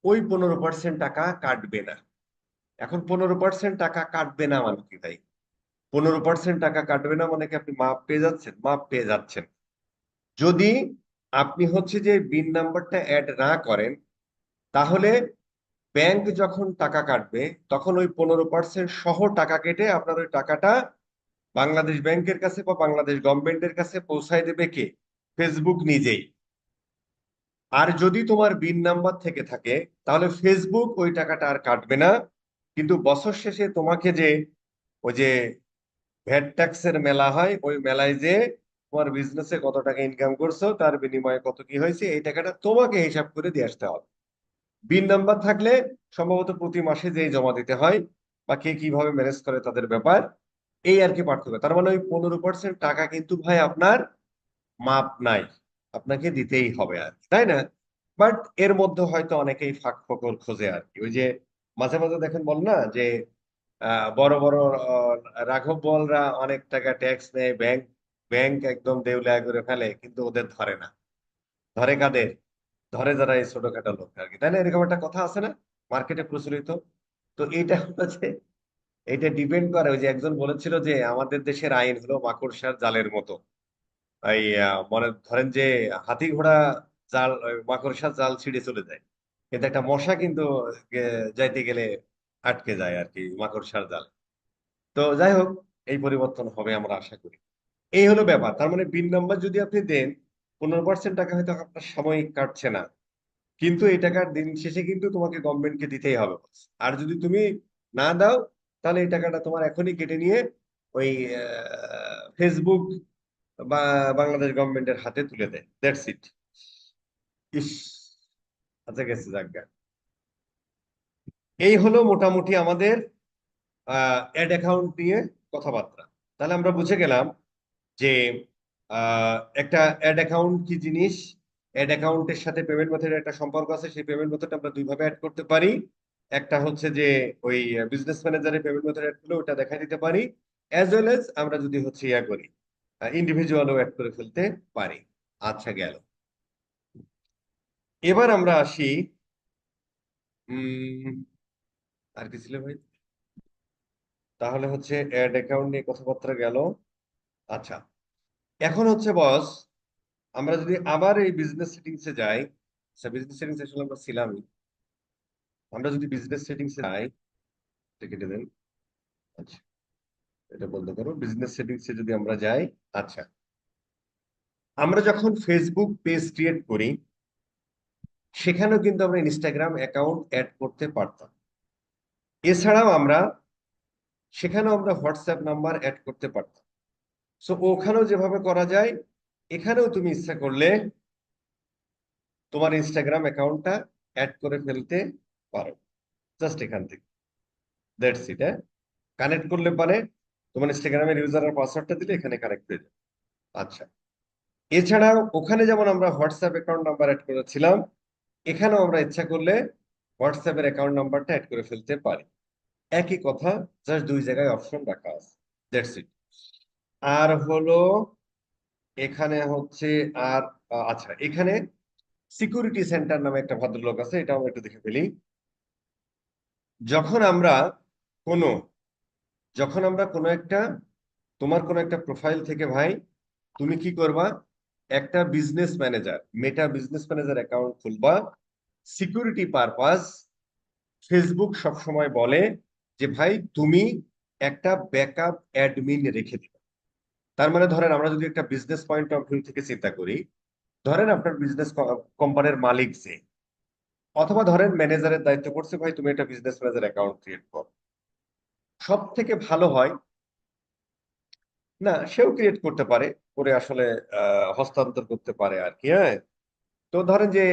ওই 15% টাকা কাটবে না। এখন 15% টাকা কাটবে না মানে কি ভাই? 15% টাকা কাটবে না মানে কি আপনি মাপ পেয়ে যাচ্ছেন? মাপ পেয়ে যাচ্ছেন যদি আপনি হচ্ছে যে বিন নাম্বারটা অ্যাড না করেন। তাহলে ব্যাংক যখন টাকা কাটবে, তখন ওই 15% সহ টাকা কেটে আপনার ওই টাকাটা বাংলাদেশ ব্যাংকের কাছে বা বাংলাদেশ গভর্নমেন্টের কাছে পৌঁছায় দেবে কে? ফেসবুক নিজেই। আর যদি তোমার বিন নাম্বার থেকে থাকে, তাহলে ফেসবুক ওই টাকাটা আর কাটবে না। কিন্তু বছর শেষে তোমাকে যে ওই যে ভ্যাট ট্যাক্সের মেলা হয়, ওই মেলায় যে তোমার বিজনেসে কত টাকা ইনকাম করছো, তার বিনিময়ে কত কি হয়েছে, এই টাকাটা তোমাকে হিসাব করে দিয়ে আসতে হবে। বিন নাম্বার থাকলে সম্ভবত প্রতি মাসে যেই জমা দিতে হয়, বা কে কিভাবে ম্যানেজ করে তাদের ব্যাপার, এই আর কি পার্থক্য। তার মানে ওই 15% টাকা কিন্তু ভাই আপনার মাপ নাই, আপনাকে দিতেই হবে আর কি, তাই না? বাট এর মধ্যে হয়তো অনেকেই ফাঁক ফোকর খোঁজে আর কি। ওই যে মাঝে মাঝে দেখেন, বল না যে বড় বড় রাঘব বলরা অনেক টাকা ট্যাক্স নেয়, ব্যাংক ব্যাংক একদম দেউলিয়া করে ফেলে, কিন্তু ওদের ধরে না। ধরে কাদের? ধরে যারা এই ছোটখাটো লোক আর কি, তাই না? এরকম একটা কথা আছে না মার্কেটে প্রচলিত? তো এইটা হচ্ছে, এটা ডিপেন্ড করে। ওই যে একজন বলেছিল যে আমাদের দেশের আইন হলো মাকড়সার জালের মতো। এই মনে ধরেন যে হাতি ঘোড়া জাল, ওই মাকড়সার জাল ছিঁড়ে চলে যায়, কিন্তু একটা মশা কিন্তু যাইতে গেলে আটকে যায় আর কি মাকড়সার জাল। তো যাই হোক, এই পরিবর্তন হবে আমরা আশা করি। এই হলো ব্যাপার। তার মানে বিন নাম্বার যদি আপনি দেন, 15% টাকা হয়তো আপনার সাময়িক কাটছে না, কিন্তু এই টাকার দিন শেষে কিন্তু তোমাকে গভর্নমেন্টকে দিতেই হবে। আর যদি তুমি না দাও, তাহলে এই টাকাটা তোমার এখনই কেটে নিয়ে ওই ফেসবুক বা বাংলাদেশ গভর্নমেন্টের হাতে তুলে দেয়, দ্যাটস ইট। ইস, আচ্ছা গেছে যাজ্ঞা। এই হলো মোটামুটি আমাদের অ্যাড অ্যাকাউন্ট নিয়ে কথাবার্তা। তাহলে আমরা বুঝে গেলাম যে একটা অ্যাড অ্যাকাউন্ট কি জিনিস, অ্যাড অ্যাকাউন্টের সাথে পেমেন্ট মেথডের একটা সম্পর্ক আছে, সেই পেমেন্ট মেথড আমরা দুই ভাবে অ্যাড করতে পারি। একটা হচ্ছে যে ওই বিজনেস ম্যানেজারের পেমেন্ট মেথড অ্যাড করলে ওটা দেখা দিতে পারি, অ্যাজ ওয়েল এজ আমরা যদি হচ্ছে ইয়া করি ইন্ডিভিজুয়ালও অ্যাড করে ফেলতে পারি। আচ্ছা গেল। এবার আমরা আসি উম আর কি ছিল ভাই, তাহলে হচ্ছে অ্যাড অ্যাকাউন্ট নিয়ে কথাবার্তা গেল। আচ্ছা, এখন হচ্ছে বস, আমরা যদি আবার এই বিজনেস সেটিংসে যাই, আচ্ছা বিজনেস সেটিংস আসলে আমরা ছিলামই, আমরা যদি বিজনেস সেটিংসে যাই, এটা কেটে দেন। আচ্ছা, এটা বন্ধ করো। বিজনেস সেটিংসে যদি আমরা যাই, আচ্ছা, আমরা যখন ফেসবুক পেজ ক্রিয়েট করি সেখানেও কিন্তু আমরা ইনস্টাগ্রাম অ্যাকাউন্ট অ্যাড করতে পারতাম। এছাড়াও আমরা সেখানেও আমরা হোয়াটসঅ্যাপ নাম্বার অ্যাড করতে পারতাম। সো ওখানেও যেভাবে করা যায়, এখানেও তুমি ইচ্ছা করলে তোমার ইনস্টাগ্রাম অ্যাকাউন্টটা অ্যাড করে ফেলতে পারো, জাস্ট এখান থেকে, দ্যাটস ইট। হ্যাঁ, কানেক্ট করলে পারে তোমার ইনস্টাগ্রামের ইউজার আর পাসওয়ার্ডটা দিলে এখানে কানেক্ট হয়ে যাবে। আচ্ছা, এছাড়াও ওখানে যেমন আমরা হোয়াটসঅ্যাপ অ্যাকাউন্ট নাম্বার অ্যাড করেছিলাম, এখানেও আমরা ইচ্ছা করলে হোয়াটসঅ্যাপের অ্যাকাউন্ট নাম্বারটা অ্যাড করে ফেলতে পারি। একই কথা, জাস্ট দুই জায়গায় অপশন রাখা আছে, দ্যাটস ইট। আর হলো এখানে হচ্ছে আর আচ্ছা, এখানে সিকিউরিটি সেন্টার নামে একটা ভদ্রলোক আছে, এটা আমরা একটু দেখে ফেলি। যখন আমরা কোনো যখন আমরা কোনো একটা, তোমার কোনো একটা প্রোফাইল থেকে ভাই তুমি কি করবা, একটা business manager, meta business manager account খুলবা। সিকিউরিটি পারপাস ফেসবুক সবসময় বলে যে ভাই তুমি একটা ব্যাকআপ অ্যাডমিন রেখে দিবে। তার মানে ধরেন আমরা যদি একটা বিজনেস পয়েন্ট অফ ভিউ থেকে চিন্তা করি, ধরেন আপনার বিজনেস কোম্পানির মালিক যে, অথবা ধরেন ম্যানেজারের দায়িত্ব পড়ছে ভাই তুমি একটা বিজনেস ম্যানেজার অ্যাকাউন্ট ক্রিয়েট করো, সব থেকে ভালো হয়, না সেও ক্রিয়েট করতে পারে, করে আসলে হস্তান্তর করতে পারে আর কি। হ্যাঁ, তো ধরেন যে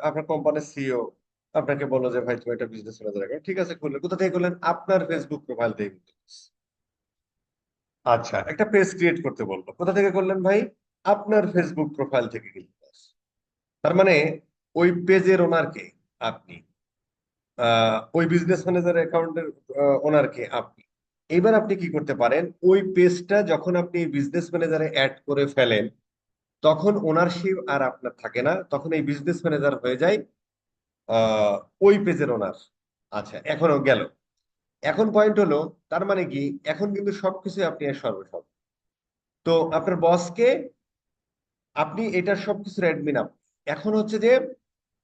আপনার কোম্পানির সিইও আপনাকে বললো যে ভাই তুমি একটা বিজনেস ম্যানেজার অ্যাকাউন্ট, ঠিক আছে খুললেন, কোথা থেকে করলেন, আপনার ফেসবুক প্রোফাইল থেকে কিন্তু। আচ্ছা, একটা পেজ ক্রিয়েট করতে বললো, কোথা থেকে করলেন ভাই, আপনার ফেসবুক প্রোফাইল থেকে কিন্তু। তার মানে ওই পেজের ওনারকে আপনি, ওই বিজনেস ম্যানেজার অ্যাকাউন্টের ওনারকে আপনি। এবার আপনি কি করতে পারেন, ওই পেজটা যখন আপনি বিজনেস ম্যানেজারে অ্যাড করে ফেলেন তখন ওনারশিপ আর আপনার থাকে না, তখন এই বিজনেস ম্যানেজার হয়ে যায় আহ ওই পেজের ওনার। আচ্ছা, এখনো গেল। এখন পয়েন্ট হলো, তার মানে কি এখন কিন্তু সবকিছু আপনি এর সর্বসব। তো আপনার বসকে আপনি এটার সবকিছুর অ্যাডমিন আপনি। এখন হচ্ছে যে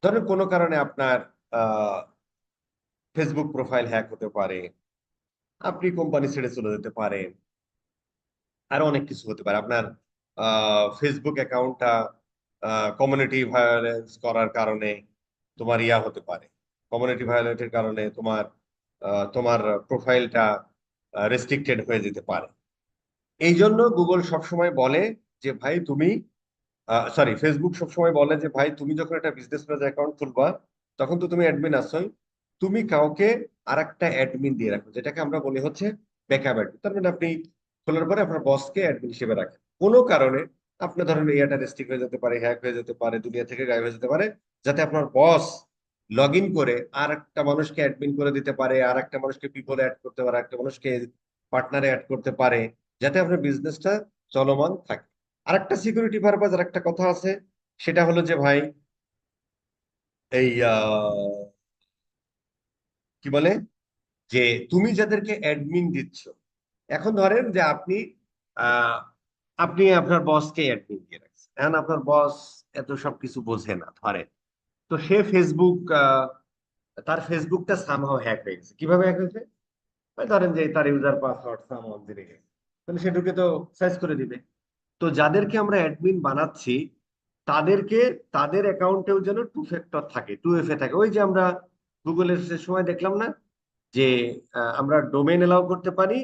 ধরেন কোনো কারণে আপনার ফেসবুক প্রোফাইল হ্যাক হতে পারে, আপনি কোম্পানি ছেড়ে চলে যেতে পারেন, আরো অনেক কিছু হতে পারে। আপনার ফেসবুক অ্যাকাউন্টটা কমিউনিটি ভায়োলেন্স করার কারণে তোমার ইয়া হতে পারে, কমিউনিটি ভায়োলেন্সের কারণে তোমার প্রোফাইলটা রেস্ট্রিক্টেড হয়ে যেতে পারে। এই জন্য গুগল সবসময় বলে যে ভাই তুমি, সরি ফেসবুক সবসময় বলে যে ভাই তুমি যখন একটা বিজনেস ম্যানেজার অ্যাকাউন্ট খুলবা তখন তো তুমি অ্যাডমিন আসোই, তুমি কাউকে আর একটা অ্যাডমিন দিয়ে রাখো, যেটাকে আমরা বলি হচ্ছে ব্যাকআপ অ্যাডমিন। তার মানে আপনি খোলার পরে আপনার বসকে অ্যাডমিন হিসেবে রাখেন। কোনো কারণে আপনার ধরেন ইয়াটা রেস্ট্রিক্ট হয়ে যেতে পারে, হ্যাক হয়ে যেতে পারে, দুনিয়া থেকে গায়েব হয়ে যেতে পারে, যাতে আপনার বস লগ ইন করে আর একটা মানুষকে অ্যাডমিন করে দিতে পারে, আর একটা মানুষকে পিপলে অ্যাড করতে পারে, একটা মানুষকে পার্টনারে অ্যাড করতে পারে, যাতে আপনার বিজনেসটা চলমান থাকে। আরেকটা সিকিউরিটি পারপাস আর একটা কথা আছে, সেটা হলো যে ভাই এই কি বলে যে তুমি যাদেরকে অ্যাডমিন দিচ্ছ, এখন ধরেন যে আহ, আপনি আপনার বসকে অ্যাডমিন দিয়ে রাখছেন, এখন আপনার বস এত সবকিছু বোঝে না ধরেন, তো সে ফেসবুক তার ফেসবুকটা সামহাও হ্যাক হয়ে গেছে। কিভাবে হ্যাক হয়েছে, ওই ধরেন যে তার ইউজার পাসওয়ার্ড সামহাও জেনে গেছে, তাহলে সে ঢুকে তো সার্চ করে দিবে। তো যাদেরকে আমরা অ্যাডমিন বানাচ্ছি তাদেরকে, তাদের অ্যাকাউন্টেও যেন টু ফ্যাক্টর থাকে, টু এফ এ থাকে। ওই যে আমরা গুগলের সে সময় দেখলাম না যে আমরা ডোমেইন এলাও করতে পারি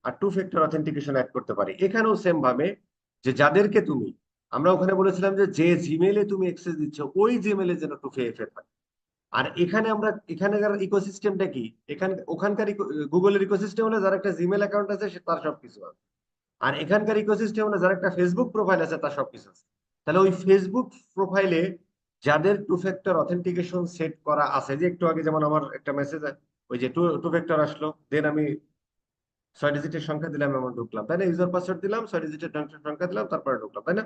আর টু ফ্যাক্টর অথেন্টিকেশন অ্যাড করতে পারি, এখানেও সেম ভাবে যে যাদেরকে তুমি, আমরা ওখানে বলেছিলাম যে যে জিমেলে তুমি অ্যাক্সেস দিচ্ছ ওই জিমেলে যেন টু ফে থাকে। আর এখানে আমরা এখানকার ইকোসিস্টেমটা কি, ওখানকার গুগলের ইকোসিস্টেম হলে যার একটা জিমেল অ্যাকাউন্ট আছে তার সবকিছু আছে। আর এখানকার ইকোসিস্টেম হলে যার একটা ফেসবুক প্রোফাইল আছে তার সবকিছু আছে। তাহলে ওই ফেসবুক প্রোফাইলে যাদের টু ফ্যাক্টর অথেন্টিকেশন সেট করা আছে, যে একটু আগে যেমন আমার একটা মেসেজ, ওই যে টু টু ফ্যাক্টর আসলো, দেন আমি 6 ডিজিটের সংখ্যা দিলাম এবং ঢুকলাম, তাই না? ইউজার পাসওয়ার্ড দিলাম, 6 ডিজিটের সংখ্যা দিলাম, তারপরে ঢুকলাম, তাই না?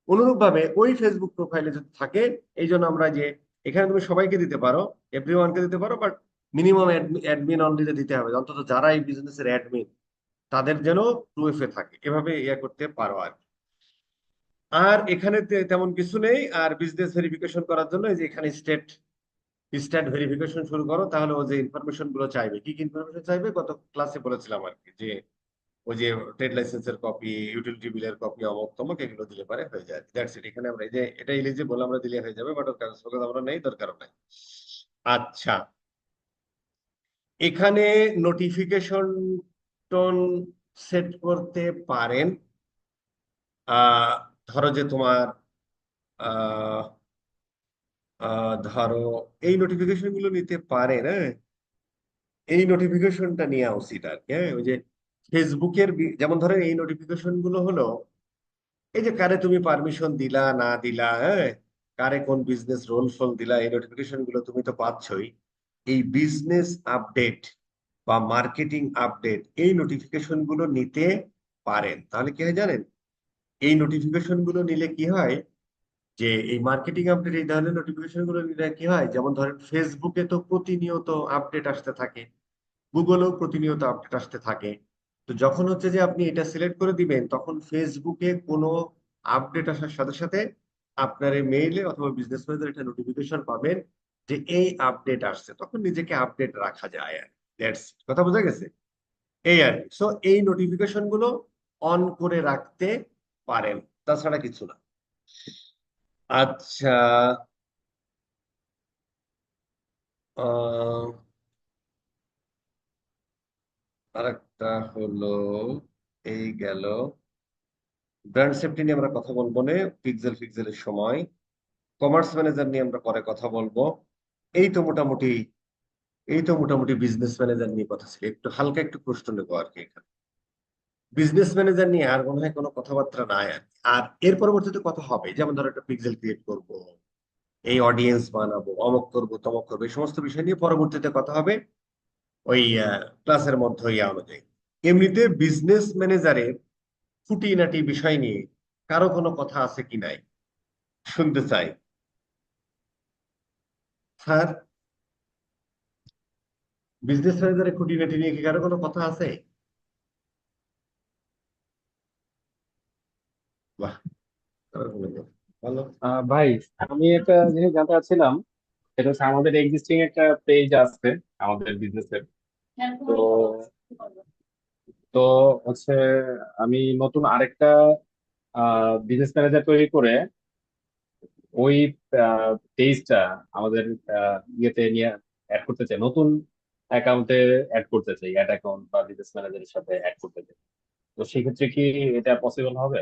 অনুরূপ ভাবে ওই ফেসবুক প্রোফাইলে যদি থাকে, এই জন্য আমরা যে এখানে তুমি সবাইকে দিতে পারো, এভরিওয়ানকে দিতে পারো, বাট মিনিমাম অ্যাডমিন অনলিতে দিতে হবে, অন্তত যারা এই বিজনেসের অ্যাডমিন তাদের যেন টু এফ এ থাকে, এভাবে ইয়া করতে পারো আর কি। আর এখানে তেমন কিছু নেই। আর বিজনেস ভেরিফিকেশন করার জন্য এই যে এখানে স্টেট স্ট্যাট ভেরিফিকেশন শুরু করো, তাহলে ও যে ইনফরমেশন গুলো চাইবে, কি কি ইনফরমেশন চাইবে গত ক্লাসে বলেছিলাম আর কি, যে ওই যে ট্রেড লাইসেন্সের কপি, ইউটিলিটি বিলের কপি, অমুক তমুক, এগুলো দিলে পারে হয়ে যায়। That's it. এখানে আমরা এই যে এটা এলিজিবল আমরা দিলে হয়ে যাবে, বাট ওর কাগজ ফাগজ আমরা নেই, দরকার নাই। আচ্ছা, এখানে নোটিফিকেশন টোন সেট করতে পারেন। আহ ধরো যে তোমার আহ ধরো এই নোটিফিকেশন গুলো নিতে পারেন, হ্যাঁ, এই নোটিফিকেশনটা নেওয়া উচিত আর কি। হ্যাঁ, ওই যে ফেসবুকের যেমন ধরেন এই নোটিফিকেশন গুলো হলো এই যে কারে তুমি পারমিশন দিলা না দিলা, হ্যাঁ, কারে কোন বিজনেস রোল ফোল দিলা, এই নোটিফিকেশন গুলো তুমি তো পাচ্ছই। এই বিজনেস আপডেট বা মার্কেটিং আপডেট এই নোটিফিকেশন গুলো নিতে পারেন। তাহলে কি হয় জানেন, এই নোটিফিকেশন গুলো নিলে কি হয়, যে এই মার্কেটিং আপডেট এই ধরনের নোটিফিকেশন গুলো নিলে কি হয়, যেমন ধরেন ফেসবুকে তো প্রতিনিয়ত আপডেট আসতে থাকে, গুগলেও প্রতিনিয়ত আপডেট আসতে থাকে। তো যখন হচ্ছে যে আপনি এটা সিলেক্ট করে দিবেন, তখন ফেসবুকে কোনো আপডেট আসার সাথে সাথে আপনার এই মেইলে অথবা বিজনেস ম্যানেজার এটা নোটিফিকেশন পাবেন যে এই আপডেট আসছে, তখন নিজেকে আপডেট রাখা যায় আর দ্যাটস, কথা বোঝা গেছে? এই আর সো এই নোটিফিকেশন গুলো অন করে রাখতে পারেন, তাছাড়া কিছু না। আচ্ছা, আহ আরেকটা হলো, এই গেল ব্র্যান্ড সেফটি নিয়ে আমরা কথা বলবো না, ফিক্সেলের সময়। কমার্স ম্যানেজার নিয়ে আমরা পরে কথা বলবো। এই তো মোটামুটি এই তো মোটামুটি বিজনেস ম্যানেজার নিয়ে কথা ছিল, একটু হালকা একটু প্রশ্ন নেবো আর কি এখানে। বিজনেস ম্যানেজার নিয়ে আর মনে হয় কোনো কথাবার্তা নাই আর কি। আর এর পরবর্তীতে কথা হবে, যেমন ধরো একটা পিক্সেল ক্রিয়েট করব, এই অডিয়েন্স বানাবো, অমক করবো তমক করবো, এই সমস্ত বিষয় নিয়ে পরবর্তীতে কথা হবে ওই ক্লাসের মধ্যে ইয়া অনুযায়ী। এমনিতে বিজনেস ম্যানেজারের খুঁটিনাটি বিষয় নিয়ে কারো কোনো কথা আছে কি নাই, শুনতে চাই। স্যার, বিজনেস ম্যানেজারের খুঁটিনাটি নিয়ে কি কারো কোনো কথা আছে? বাহ, কারো কোনো কথা। ভালো। ভাই, আমি একটা জিনিস জানতে চাচ্ছিলাম। এটা হচ্ছে আমাদের এক্সিস্টিং একটা পেজ আছে আমাদের বিজনেসের। তো তো হচ্ছে আমি নতুন আরেকটা বিজনেস ম্যানেজার তৈরি করে ওই পেজটা আমাদের ইয়েতে নিয়ে অ্যাড করতে চাই, নতুন অ্যাকাউন্টে অ্যাড করতে চাই, অ্যাড অ্যাকাউন্ট বা বিজনেস ম্যানেজারের সাথে অ্যাড করতে চাই। তো সেক্ষেত্রে কি এটা পসিবল হবে?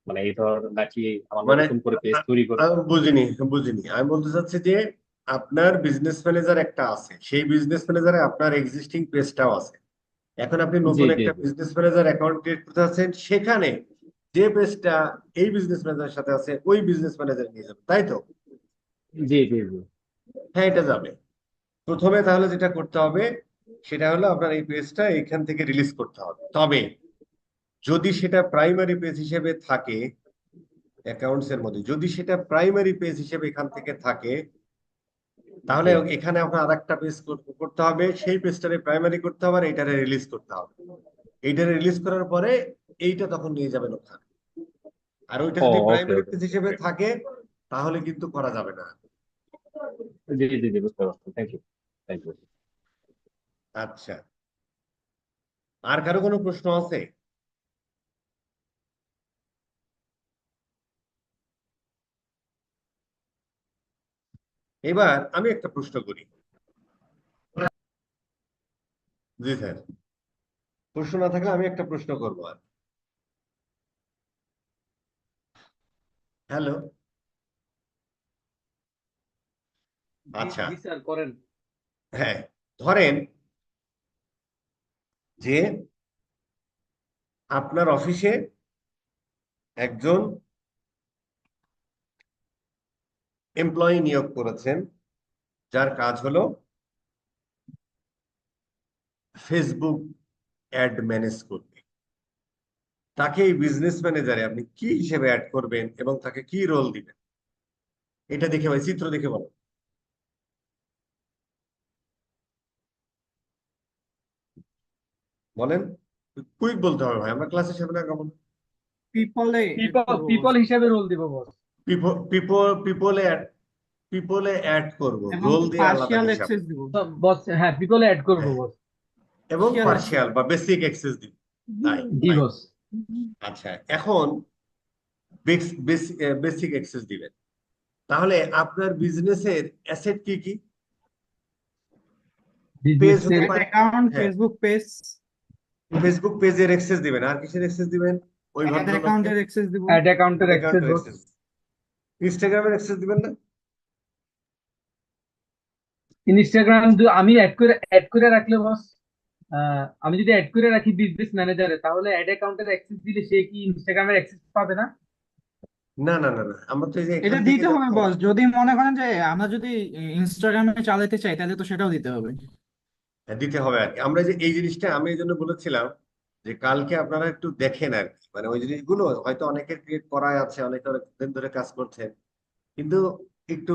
মানে এই ধর নাকি আমার মানে নতুন করে পেজ তৈরি করতে আমি হবে? বুঝিনি, বুঝিনি, আমি বলতে চাচ্ছি যে আপনার বিজনেস ম্যানেজার একটা আছে, সেই বিজনেস ম্যানেজারে আপনার এক্সিস্টিং পেজটাও আছে। এখন আপনি জি নতুন জি একটা বিজনেস ম্যানেজার অ্যাকাউন্ট ক্রিয়েট করতে চাচ্ছেন, সেখানে যে পেজটা এই বিজনেস ম্যানেজারের সাথে আছে ওই বিজনেস ম্যানেজার নিয়ে যাবে, তাই তো? জি জি জি হ্যাঁ, এটা যাবে। প্রথমে তাহলে যেটা করতে হবে সেটা হলো আপনার এই পেজটা এখান থেকে রিলিজ করতে হবে। তবে যদি সেটা প্রাইমারি পেজ হিসেবে থাকে, অ্যাকাউন্টস এর মধ্যে যদি সেটা প্রাইমারি পেজ হিসেবে এখান থেকে থাকে, তাহলে জি। এখানে আপনার আরেকটা পেজ করতে হবে, সেই পেজটারে প্রাইমারি করতে হবে আর এইটারে রিলিজ করতে হবে। এইটারে রিলিজ করার পরে এইটা তখন নিয়ে যাবেন ওখানে। আর ওইটা ও, যদি ওকে প্রাইমারি ওকে। পেজ হিসেবে থাকে তাহলে কিন্তু করা যাবে না। জি জি জি, বুঝতে পারছি। Thank you. Thank you. আচ্ছা, আর কারো কোনো প্রশ্ন আছে? এবার আমি একটা প্রশ্ন করি। জি স্যার, প্রশ্ন না থাকলে আমি একটা প্রশ্ন করবো আর। হ্যালো। জি আচ্ছা, জি স্যার, করেন। হ্যাঁ, ধরেন যে আপনার অফিসে একজন এমপ্লয়ি নিয়োগ করেছেন, যার কাজ হলো ফেসবুক অ্যাড ম্যানেজ করবে। তাকে এই বিজনেস ম্যানেজারে আপনি কি হিসেবে অ্যাড করবেন এবং তাকে কি রোল দিবেন, এটা দেখে ভাই, চিত্র দেখে বলো, বলেন। কুইক বলতে হবে ভাই, আমরা ক্লাসে সামনে আগাবো। পিপলে এড পিপল করবো বস। পিপল হিসাবে রোল দিব বস। পিপলে অ্যাড, পিপলে অ্যাড করব, এবং রোল দিয়ে আলাদা পার্শিয়াল হিসাব। অ্যাক্সেস দিব। তো বস, হ্যাঁ, পিপলে অ্যাড করবো হ্যাঁ, বস। এবং পার্শিয়াল অ্যাক্সেস। পার্শিয়াল বা বেসিক অ্যাক্সেস দিব। তাই, জি ফাইন। বস। আচ্ছা, এখন বেসিক অ্যাক্সেস দিবেন। তাহলে আপনার বিজনেসের অ্যাসেট কি কি? পেজ হতে বিজনেসের অ্যাড পারে। অ্যাকাউন্ট, হ্যাঁ, ফেসবুক পেজ, ফেসবুক পেজের অ্যাক্সেস দিবেন। আর কিসের অ্যাক্সেস দিবেন ওই অ্যাড ভদ্রলোককে? অ্যাকাউন্টের অ্যাক্সেস দিব। অ্যাড অ্যাকাউন্টের অ্যাক্সেস অ্যাকাউন্টের বস। অ্যাক্সেস। ইনস্টাগ্রামের অ্যাক্সেস দিবেন না? ইনস্টাগ্রাম আমি অ্যাড করে রাখলে বস, আমি যদি অ্যাড করে রাখি বিজনেস ম্যানেজারে, তাহলে অ্যাড অ্যাকাউন্টের অ্যাক্সেস দিলে সে কি ইনস্টাগ্রামের অ্যাক্সেস পাবে না? না না না না, আমরা তো এই যে এটা এখান থেকে দিতে হবে যখন, বস, যদি মনে করেন যে আমরা যদি ইনস্টাগ্রামে চালাতে চাই তাহলে তো সেটাও দিতে হবে। হ্যাঁ, দিতে হবে আর কি। আমরা যে এই জিনিসটা আমি এই জন্য বলেছিলাম যে কালকে আপনারা একটু দেখেন আর কি, মানে ওই জিনিসগুলো হয়তো অনেকের ক্রিয়েট করাই আছে, অনেকে অনেক দিন ধরে কাজ করছেন, কিন্তু একটু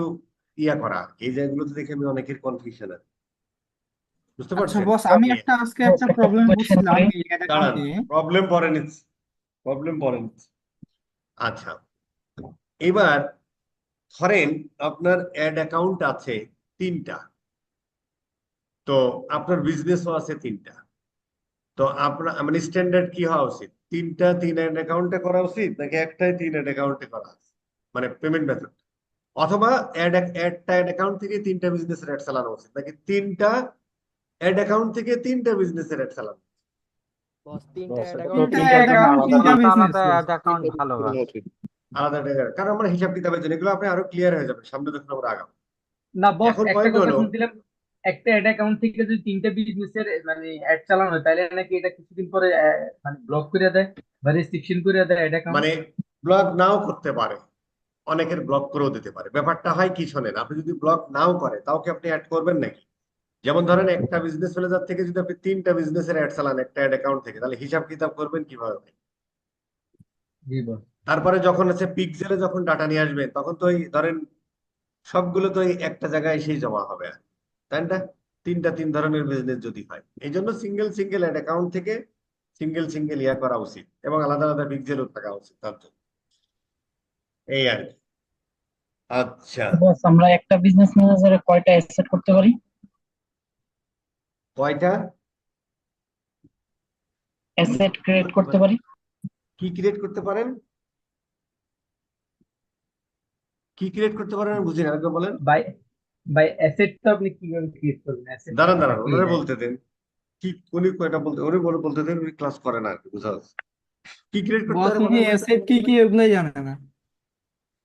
ইয়া করা এই জায়গাগুলোতে দেখে আমি অনেকের কনফিউশন আছে, বুঝতে আচ্ছা পারছেন? বস, আমি একটা আজকে একটা প্রবলেম বুঝছিলাম এই অ্যাড অ্যাকাউন্ট দাঁড়ান, নিয়ে। প্রবলেম পরে নিচ্ছি, প্রবলেম পরে নিচ্ছি। আচ্ছা, এবার ধরেন আপনার অ্যাড অ্যাকাউন্ট আছে তিনটা, তো আপনার বিজনেসও আছে তিনটা। তো আপনার মানে স্ট্যান্ডার্ড কি হওয়া উচিত? তিনটা তিন অ্যাড অ্যাকাউন্টে করা উচিত, নাকি একটাই তিন অ্যাড অ্যাকাউন্টে করা উচিত, মানে পেমেন্ট মেথড? অথবা একটা অ্যাড অ্যাকাউন্ট থেকে তিনটা বিজনেসের অ্যাড চালানো উচিত, নাকি তিনটা অ্যাড অ্যাকাউন্ট থেকে তিনটা বিজনেসের অ্যাড চালানো উচিত? বস তিনটা বস, অ্যাড এটা তো অ্যাকাউন্ট তিনটা থেকে তিনটার অ্যাড জন্য অ্যাকাউন্ট, আলাদা তিনটা আলাদা বিজনেস আলাদা বস। অ্যাড অ্যাকাউন্ট ভালো বস। আলাদা টাকা, কারণ আমরা হিসাব কিতাবের জন্য এগুলো আপনি আরো ক্লিয়ার হয়ে যাবে সামনে যখন আমরা আগাবো। না বস, এখন একটা পয়েন্ট কথা হলো, শুনছিলাম, একটা অ্যাড অ্যাকাউন্ট থেকে যদি তিনটা বিজনেসের মানে অ্যাড চালানো হয়, তাহলে নাকি এটা কিছুদিন পরে মানে ব্লক করে দেয় বা রেস্ট্রিকশন করে দেয় অ্যাড অ্যাকাউন্ট। মানে ব্লক নাও করতে পারে, অনেকের ব্লক করেও দিতে পারে। ব্যাপারটা হয় কি শোনেন, আপনি যদি ব্লক নাও করে তাও কি আপনি অ্যাড করবেন নাকি? যেমন ধরেন একটা বিজনেস ম্যানেজার থেকে যদি আপনি তিনটা বিজনেসের অ্যাড চালান একটা অ্যাড অ্যাকাউন্ট থেকে, তাহলে হিসাব কিতাব করবেন কিভাবে ভাই? জি বস। তারপরে যখন হচ্ছে পিক্সেলে যখন ডাটা নিয়ে আসবেন, তখন তো ওই ধরেন সবগুলো তো ওই একটা জায়গায় এসেই জমা হবে আর, তাই না? তিনটা তিন ধরনের বিজনেস যদি হয়, এই জন্য সিঙ্গেল সিঙ্গেল অ্যাড অ্যাকাউন্ট থেকে সিঙ্গেল সিঙ্গেল ইয়া করা উচিত, এবং আলাদা আলাদা পিক্সেলও থাকা উচিত তার জন্য, এই আর কি। আচ্ছা, বস আমরা একটা বিজনেস ম্যানেজারে কয়টা অ্যাসেট করতে পারি? কয়টা অ্যাসেট ক্রিয়েট করতে করতে পারেন? পারি? কি ক্রিয়েট করতে পারেন? কি ক্রিয়েট করতে পারেন আমি বুঝি না, আরেকবার বলেন। বাই বাই অ্যাসেটটা আপনি কিভাবে ক্রিয়েট করবেন? দাঁড়ান অ্যাসেটটা দাঁড়ান, কি? ওনারে বলতে দেন। কি, উনি কয়টা বলতে, উনি বলতে দেন, উনি ক্লাস করে না আর কি, বুঝা যাচ্ছে। কি ক্রিয়েট করতে বস পারে উনি বলেন তো? অ্যাসেট কি কি এগুলোই জানে না।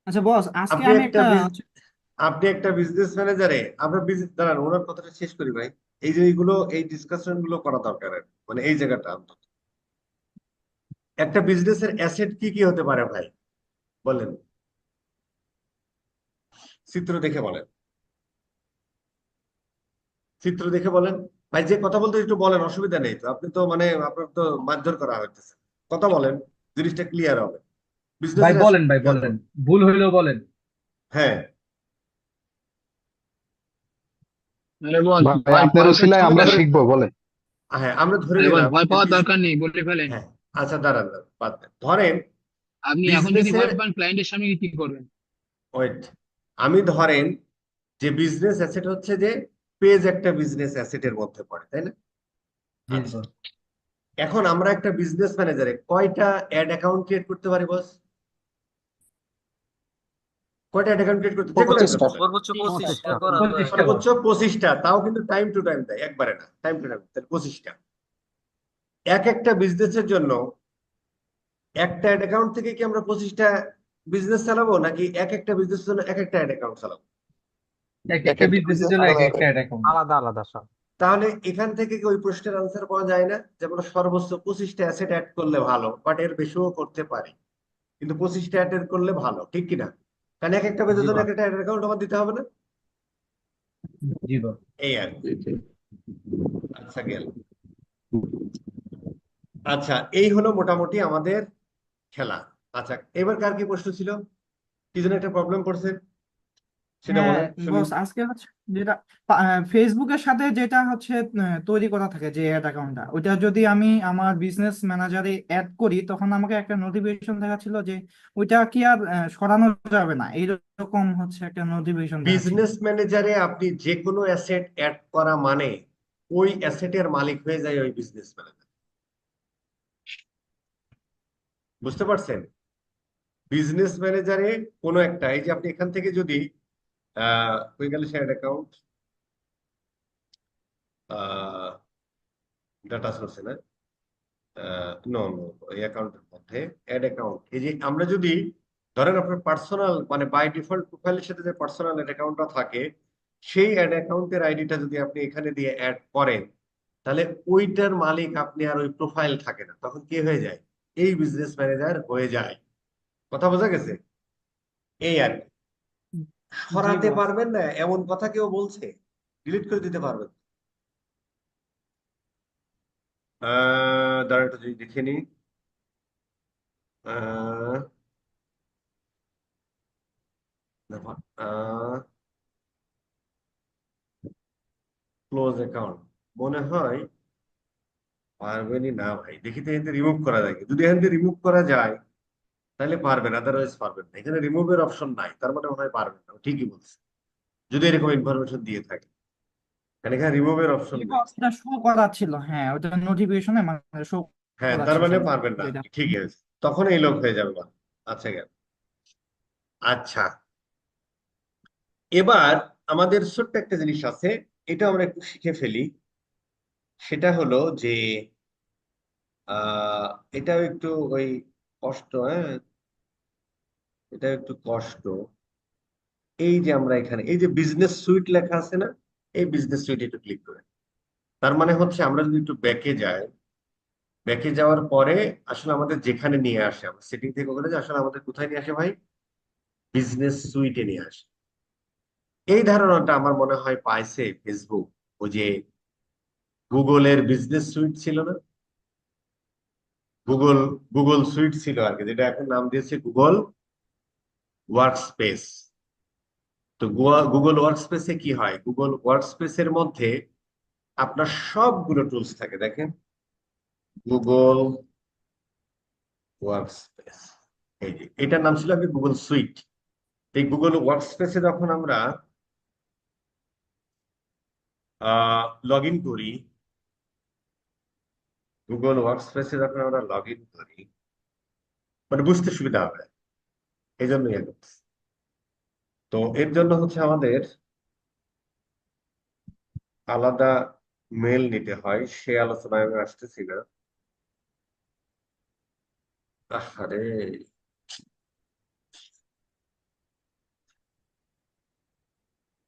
আচ্ছা বস, আজকে আপনি আমি একটা একটা আপনি একটা বিজনেস ম্যানেজারে, আপনার বিজনেস, দাঁড়ান ওনার কথাটা শেষ করি ভাই। এই যে এইগুলো, এই ডিসকাশন গুলো করা দরকার আর কি। মানে এই জায়গাটা অন্তত, একটা বিজনেসের অ্যাসেট কি কি হতে পারে ভাই, বলেন, চিত্র দেখে বলেন, চিত্র দেখে বলেন। ভাই যে কথা বলতে একটু বলেন, অসুবিধা নেই তো, আপনি তো মানে আপনার তো মারধর করা হইতেছে, কথা বলেন, জিনিসটা ক্লিয়ার হবে। ভাই বিজনেসের বলেন, অ্যাসেট ভাই কি হতে বলেন, পারে? ভুল হইলেও বলেন। হ্যাঁ, আরে বস, ভাই ভয় আপনার ভয় পেয়ে উছিলায় আমরা আমরা সমস্যা ধরে, নেই। শিখবো বলেন। হ্যাঁ আমরা ধরে আরে বস, নিলাম ভয় যে পাওয়ার দরকার নেই, বলে ফেলেন। হ্যাঁ, আচ্ছা দাঁড়ান দাঁড়ান, বাদ দেন। ধরেন আপনি এখন যদি বিজনেসের, ভয় পান, ক্লায়েন্টের সামনে গিয়ে কি করবেন? ওয়েট, আমি ধরেন যে বিজনেস অ্যাসেট হচ্ছে যে পেজ একটা বিজনেস অ্যাসেটের মধ্যে পড়ে, তাই না? জি আচ্ছা, বস। এখন আমরা একটা বিজনেস ম্যানেজারে কয়টা অ্যাড অ্যাকাউন্ট ক্রিয়েট করতে পারি বস? কয়টা অ্যাড অ্যাকাউন্ট ক্রিয়েট করতে, যে কোনো একজন 25টা। বলেন। সর্বোচ্চ 25টা করা যায়। 25টা বস। সর্বোচ্চ 25টা, তাও কিন্তু টাইম টু টাইম দেয়, একবারে না, টাইম টু টাইম, তাহলে 25টা। এক একটা বিজনেসের জন্য একটা অ্যাড অ্যাকাউন্ট থেকে কি আমরা 25টা বিজনেস চালাবো নাকি এক একটা বিজনেসের জন্য এক একটা অ্যাড অ্যাকাউন্ট চালাবো? এক একটা বিজনেসের জন্য এক একটা অ্যাকাউন্ট। আলাদা আলাদা সব। তাহলে এখান থেকে কি ওই প্রশ্নের আনসার পাওয়া যায় না? যেমন সর্বোচ্চ 25টা অ্যাসেট অ্যাড করলে ভালো, বাট এর বেশিও করতে পারি, কিন্তু 25টা অ্যাড করলে ভালো, ঠিক কিনা? কারণ এক একটা জি বিজনেসের জন্য বস। এক একটা অ্যাড অ্যাকাউন্ট আমার দিতে হবে না? জি বস। এই আর কি। আচ্ছা গেল। আচ্ছা, এই হলো মোটামুটি আমাদের খেলা। আচ্ছা, এবার কার কি প্রশ্ন ছিল? কি যেন একটা প্রবলেম পড়ছে, সেটা হ্যাঁ বলেন শুনি। বস, আজকে হচ্ছে যেটা ফেসবুকের সাথে যেটা হচ্ছে তৈরি করা থাকে যে অ্যাড অ্যাকাউন্টটা, ওইটা যদি আমি আমার বিজনেস ম্যানেজারে অ্যাড করি তখন আমাকে একটা নোটিফিকেশন দেখাচ্ছিল যে ওইটা কি আর সরানো যাবে না, এইরকম হচ্ছে একটা নোটিফিকেশন দেখাচ্ছিল। বিজনেস ম্যানেজারে আপনি যে কোনো অ্যাসেট অ্যাড করা মানে ওই অ্যাসেটের মালিক হয়ে যায় ওই বিজনেস ম্যানেজার। বুঝতে পারছেন? বিজনেস ম্যানেজারে কোনো একটা, এই যে আপনি এখান থেকে যদি হয়ে গেল শেয়ার অ্যাকাউন্ট, ডাটা সোর্সে না, নো নো, এই অ্যাকাউন্টের মধ্যে অ্যাড অ্যাকাউন্ট, এই যে আমরা যদি ধরেন আপনার পার্সোনাল মানে বাই ডিফল্ট প্রোফাইলের সাথে যে পার্সোনাল অ্যাড অ্যাকাউন্টটা থাকে, সেই অ্যাড অ্যাকাউন্টের আইডিটা যদি আপনি এখানে দিয়ে অ্যাড করেন, তাহলে ওইটার মালিক আপনি আর ওই প্রোফাইল থাকে না, তখন কি হয়ে যায়? এই বিজনেস ম্যানেজার হয়ে যায়। কথা বোঝা গেছে? এই আর কি। জি সরাতে বস। পারবেন না এমন কথা কেউ বলছে? ডিলিট করে দিতে পারবেন? দাঁড়াটা যদি দেখে নি, ক্লোজ অ্যাকাউন্ট মনে হয় পারবেনই না ভাই। দেখি তো এখান রিমুভ করা যায় কি? যদি এখান থেকে রিমুভ করা যায় তাহলে পারবেন, আদারওয়াইজ পারবেন না। এখানে রিমুভের অপশন নাই, তার মানে মনে হয় পারবেন না। ও ঠিকই বলছে, যদি এরকম ইনফরমেশন দিয়ে থাকে, কারণ এখানে রিমুভের অপশন জি নেই। বস, এটা শো করাচ্ছিল, হ্যাঁ ওটা নোটিফিকেশনে মানে শো হ্যাঁ, তার করাচ্ছে মানে সব পারবেন না যেটা। আপনি, ঠিক আছে, তখন এই লোক হয়ে যাবে না। আচ্ছা গেল। আচ্ছা, এবার আমাদের ছোট্ট একটা জিনিস আছে, এটা আমরা একটু শিখে ফেলি। সেটা হলো যে আহ এটাও একটু ওই কষ্ট, হ্যাঁ, এটা একটু কষ্ট। এই যে আমরা এখানে এই যে বিজনেস সুইট লেখা আছে না, এই বিজনেস সুইট একটু ক্লিক করে, তার মানে হচ্ছে আমরা যদি একটু ব্যাকে যাই, ব্যাকে যাওয়ার পরে আসলে আমাদের যেখানে নিয়ে আসে, আমরা সেটিং থেকে ওখানে যে আসলে আমাদের কোথায় নিয়ে আসে ভাই? বিজনেস সুইটে নিয়ে আসে। এই ধারণাটা আমার মনে হয় পাইছে ফেসবুক, ওই যে গুগলের বিজনেস সুইট ছিল না, গুগল গুগল সুইট ছিল আর কি, যেটা এখন নাম দিয়েছে গুগল ওয়ার্ক স্পেস। তো গুগল ওয়ার্ক স্পেসে কি হয়? গুগল ওয়ার্ক স্পেসের মধ্যে আপনার সবগুলো টুলস থাকে, দেখেন, গুগল ওয়ার্ক স্পেস, এই যে এটার নাম ছিল আগে গুগল সুইট। এই গুগল ওয়ার্ক স্পেসে যখন আমরা লগ ইন করি, গুগল ওয়ার্ক স্পেসে যখন আমরা লগ ইন করি, মানে বুঝতে সুবিধা হবে, এই জন্য ইয়ে করছি। তো এর জন্য হচ্ছে আমাদের আলাদা মেল নিতে হয়, সে আলোচনায় আমি আসতেছি না। আরে,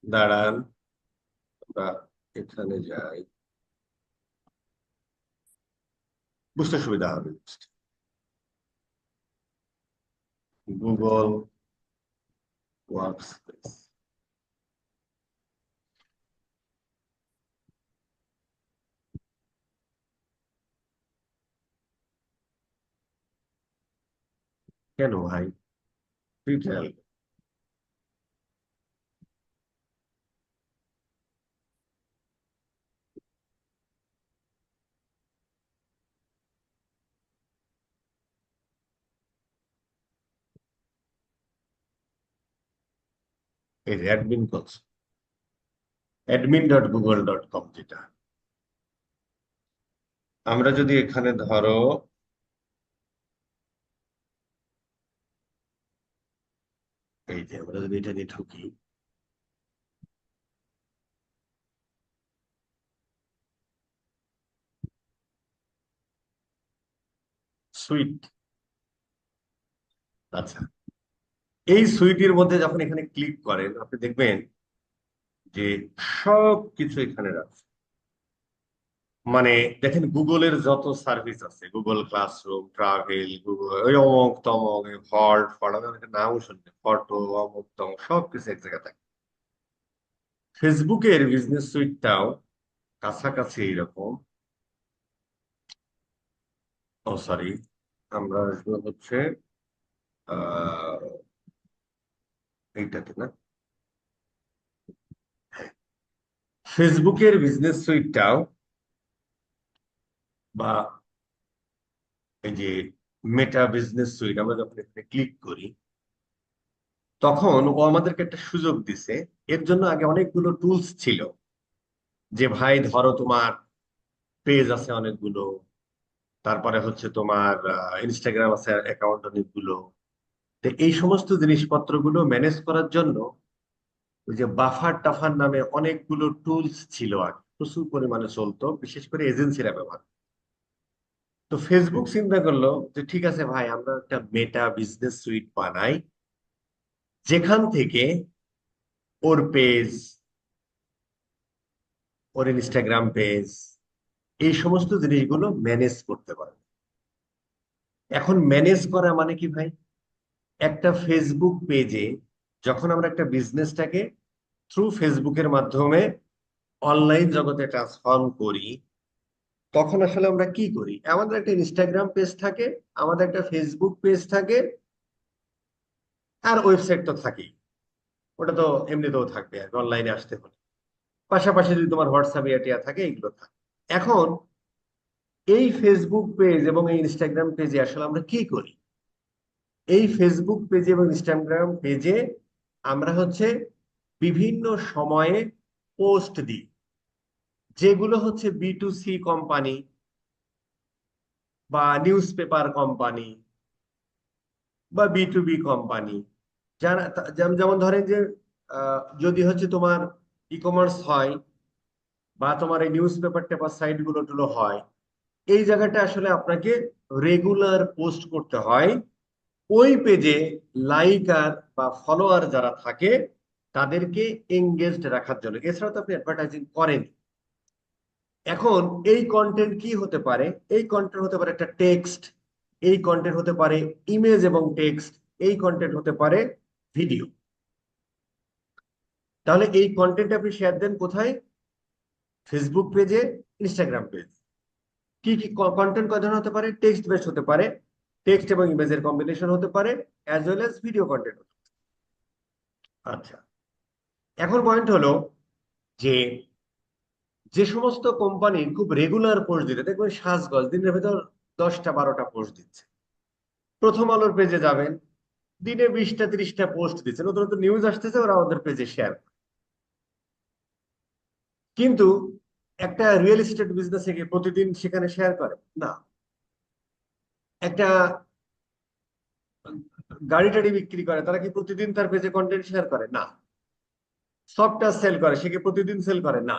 দাঁড়ান, আমরা এখানে যাই, বুঝতে সুবিধা হবে। গুগল ওয়ার্ক স্পেস, কেন ভাই? ফ্রি ট্রায়াল, এই যে অ্যাডমিন কলস, admin.google.com, যেটা আমরা যদি এখানে ধরো এই যে আমরা যদি এটা নিয়ে ঢুকি, সুইট, আচ্ছা, এই সুইটের মধ্যে যখন এখানে ক্লিক করেন আপনি দেখবেন যে সব কিছু এখানে রাখছে। মানে দেখেন গুগলের যত সার্ভিস আছে, গুগল ক্লাসরুম, ট্রাভেল, গুগল ওই অমুক তমক, ভল্ট ফল্ট, নাম শুনবে, ফটো, অমুক তমক, সবকিছু এক জায়গায় থাকে। ফেসবুকের বিজনেস সুইটটাও কাছাকাছি এইরকম। ও সরি, আমরা আসবো হচ্ছে আহ এইটাতে না, ফেসবুকের বিজনেস সুইটটাও বা এই যে মেটা বিজনেস সুইট, আমরা যখন এখানে ক্লিক করি তখন ও আমাদেরকে একটা সুযোগ দিছে। এর জন্য আগে অনেকগুলো টুলস ছিল, যে ভাই ধরো তোমার পেজ আছে অনেকগুলো, তারপরে হচ্ছে তোমার ইনস্টাগ্রাম আছে অ্যাকাউন্ট অনেকগুলো। তো এই সমস্ত জিনিসপত্রগুলো ম্যানেজ করার জন্য ওই যে বাফার টাফার নামে অনেকগুলো টুলস ছিল, আগে প্রচুর পরিমাণে চলতো, বিশেষ করে এজেন্সিরা ব্যবহার। তো ফেসবুক চিন্তা করলো যে ঠিক আছে ভাই, আমরা একটা মেটা বিজনেস সুইট বানাই, যেখান থেকে ওর পেজ, ওর ইনস্টাগ্রাম পেজ, এই সমস্ত জিনিসগুলো ম্যানেজ করতে পারবে। এখন ম্যানেজ করা মানে কি ভাই, একটা ফেসবুক পেজে যখন আমরা একটা বিজনেসটাকে থ্রু ফেসবুকের মাধ্যমে অনলাইন জগতে ট্রান্সফর্ম করি, তখন আসলে আমরা কি করি, আমাদের একটা ইনস্টাগ্রাম পেজ থাকে, আমাদের একটা ফেসবুক পেজ থাকে, আর ওয়েবসাইট তো থাকেই। ওটা তো এমনিতেও থাকবে আর অনলাইনে আসতে হলে, পাশাপাশি যদি তোমার হোয়াটসঅ্যাপ এটিয়া থাকে, এগুলো থাকে। এখন এই ফেসবুক পেজ এবং এই ইনস্টাগ্রাম পেজে আসলে আমরা কি করি, এই ফেসবুক পেজে এবং ইনস্টাগ্রাম পেজে আমরা হচ্ছে বিভিন্ন সময়ে পোস্ট দিই, যেগুলো হচ্ছে B2C কোম্পানি বা নিউজ পেপার কোম্পানি বা B2B কোম্পানি, যারা যেমন ধরেন যে যদি হচ্ছে তোমার ই কমার্স হয় বা তোমার এই নিউজ পেপার টেপার সাইট গুলো টুলো হয়, এই জায়গাটা আসলে আপনাকে রেগুলার পোস্ট করতে হয়। ওই পেজে লাইকার বা ফলোয়ার যারা থাকে তাদেরকে এঙ্গেজড রাখার জন্য, এছাড়া তো আপনি অ্যাডভার্টাইজিং করেন। এখন এই কন্টেন্ট কি হতে পারে, এই কন্টেন্ট হতে পারে একটা টেক্সট, এই কন্টেন্ট হতে পারে ইমেজ এবং টেক্সট, এই কন্টেন্ট হতে পারে ভিডিও। তাহলে এই কন্টেন্ট আপনি শেয়ার দেন কোথায়, ফেসবুক পেজে, ইনস্টাগ্রাম পেজ। কি কি কন্টেন্ট কয় ধরনের হতে পারে, টেক্সট বেস হতে পারে, টেক্সট এবং ইমেজের কম্বিনেশন হতে পারে, as well as video content. আচ্ছা, এখন পয়েন্ট হলো যে যে সমস্ত কোম্পানি খুব রেগুলার পোস্ট দিতে, দেখবেন সাজগজ দিনের ভেতর 10টা 12টা পোস্ট দিচ্ছে, প্রথম আলোর পেজে যাবেন, দিনে 20টা 30টা পোস্ট দিচ্ছে, নতুন নতুন নিউজ আসতেছে, ওরা আমাদের পেজে শেয়ার। কিন্তু একটা রিয়েল এস্টেট বিজনেসে গিয়ে প্রতিদিন সেখানে শেয়ার করে না। একটা গাড়ি টাড়ি বিক্রি করে, তারা কি প্রতিদিন তার পেজে কন্টেন্ট শেয়ার করে না। সফটওয়্যার সেল করে, সে কি প্রতিদিন সেল করে না।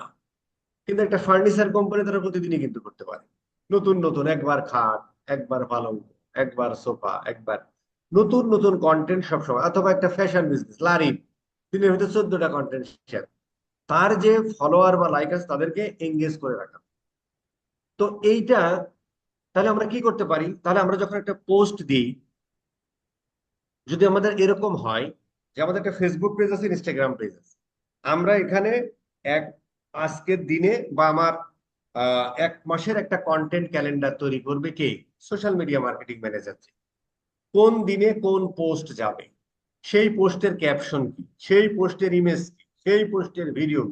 কিন্তু একটা ফার্নিচার কোম্পানি তারা প্রতিদিনই কিন্তু করতে পারে, নতুন নতুন, একবার খাট, একবার পালঙ্ক, একবার সোফা, একবার নতুন নতুন কন্টেন্ট সবসময়। অথবা একটা ফ্যাশন বিজনেস, লারি, দিনের ভিতরে 14টা কন্টেন্ট শেয়ার। তার যে ফলোয়ার বা লাইক আছে তাদেরকে এঙ্গেজ করে রাখা। তো এইটা, তাহলে আমরা কি করতে পারি, তাহলে আমরা যখন একটা পোস্ট দিই, যদি আমাদের এরকম হয় যে আমাদের একটা ফেসবুক পেজ আছে, ইনস্টাগ্রাম পেজ আছে, আমরা এখানে এক আজকের দিনে বা আমার 1 মাসের একটা কন্টেন্ট ক্যালেন্ডার তৈরি করবে কে, সোশ্যাল মিডিয়া মার্কেটিং ম্যানেজার। কোন দিনে কোন পোস্ট যাবে, সেই পোস্টের ক্যাপশন কি, সেই পোস্টের ইমেজ কি, সেই পোস্টের ভিডিও।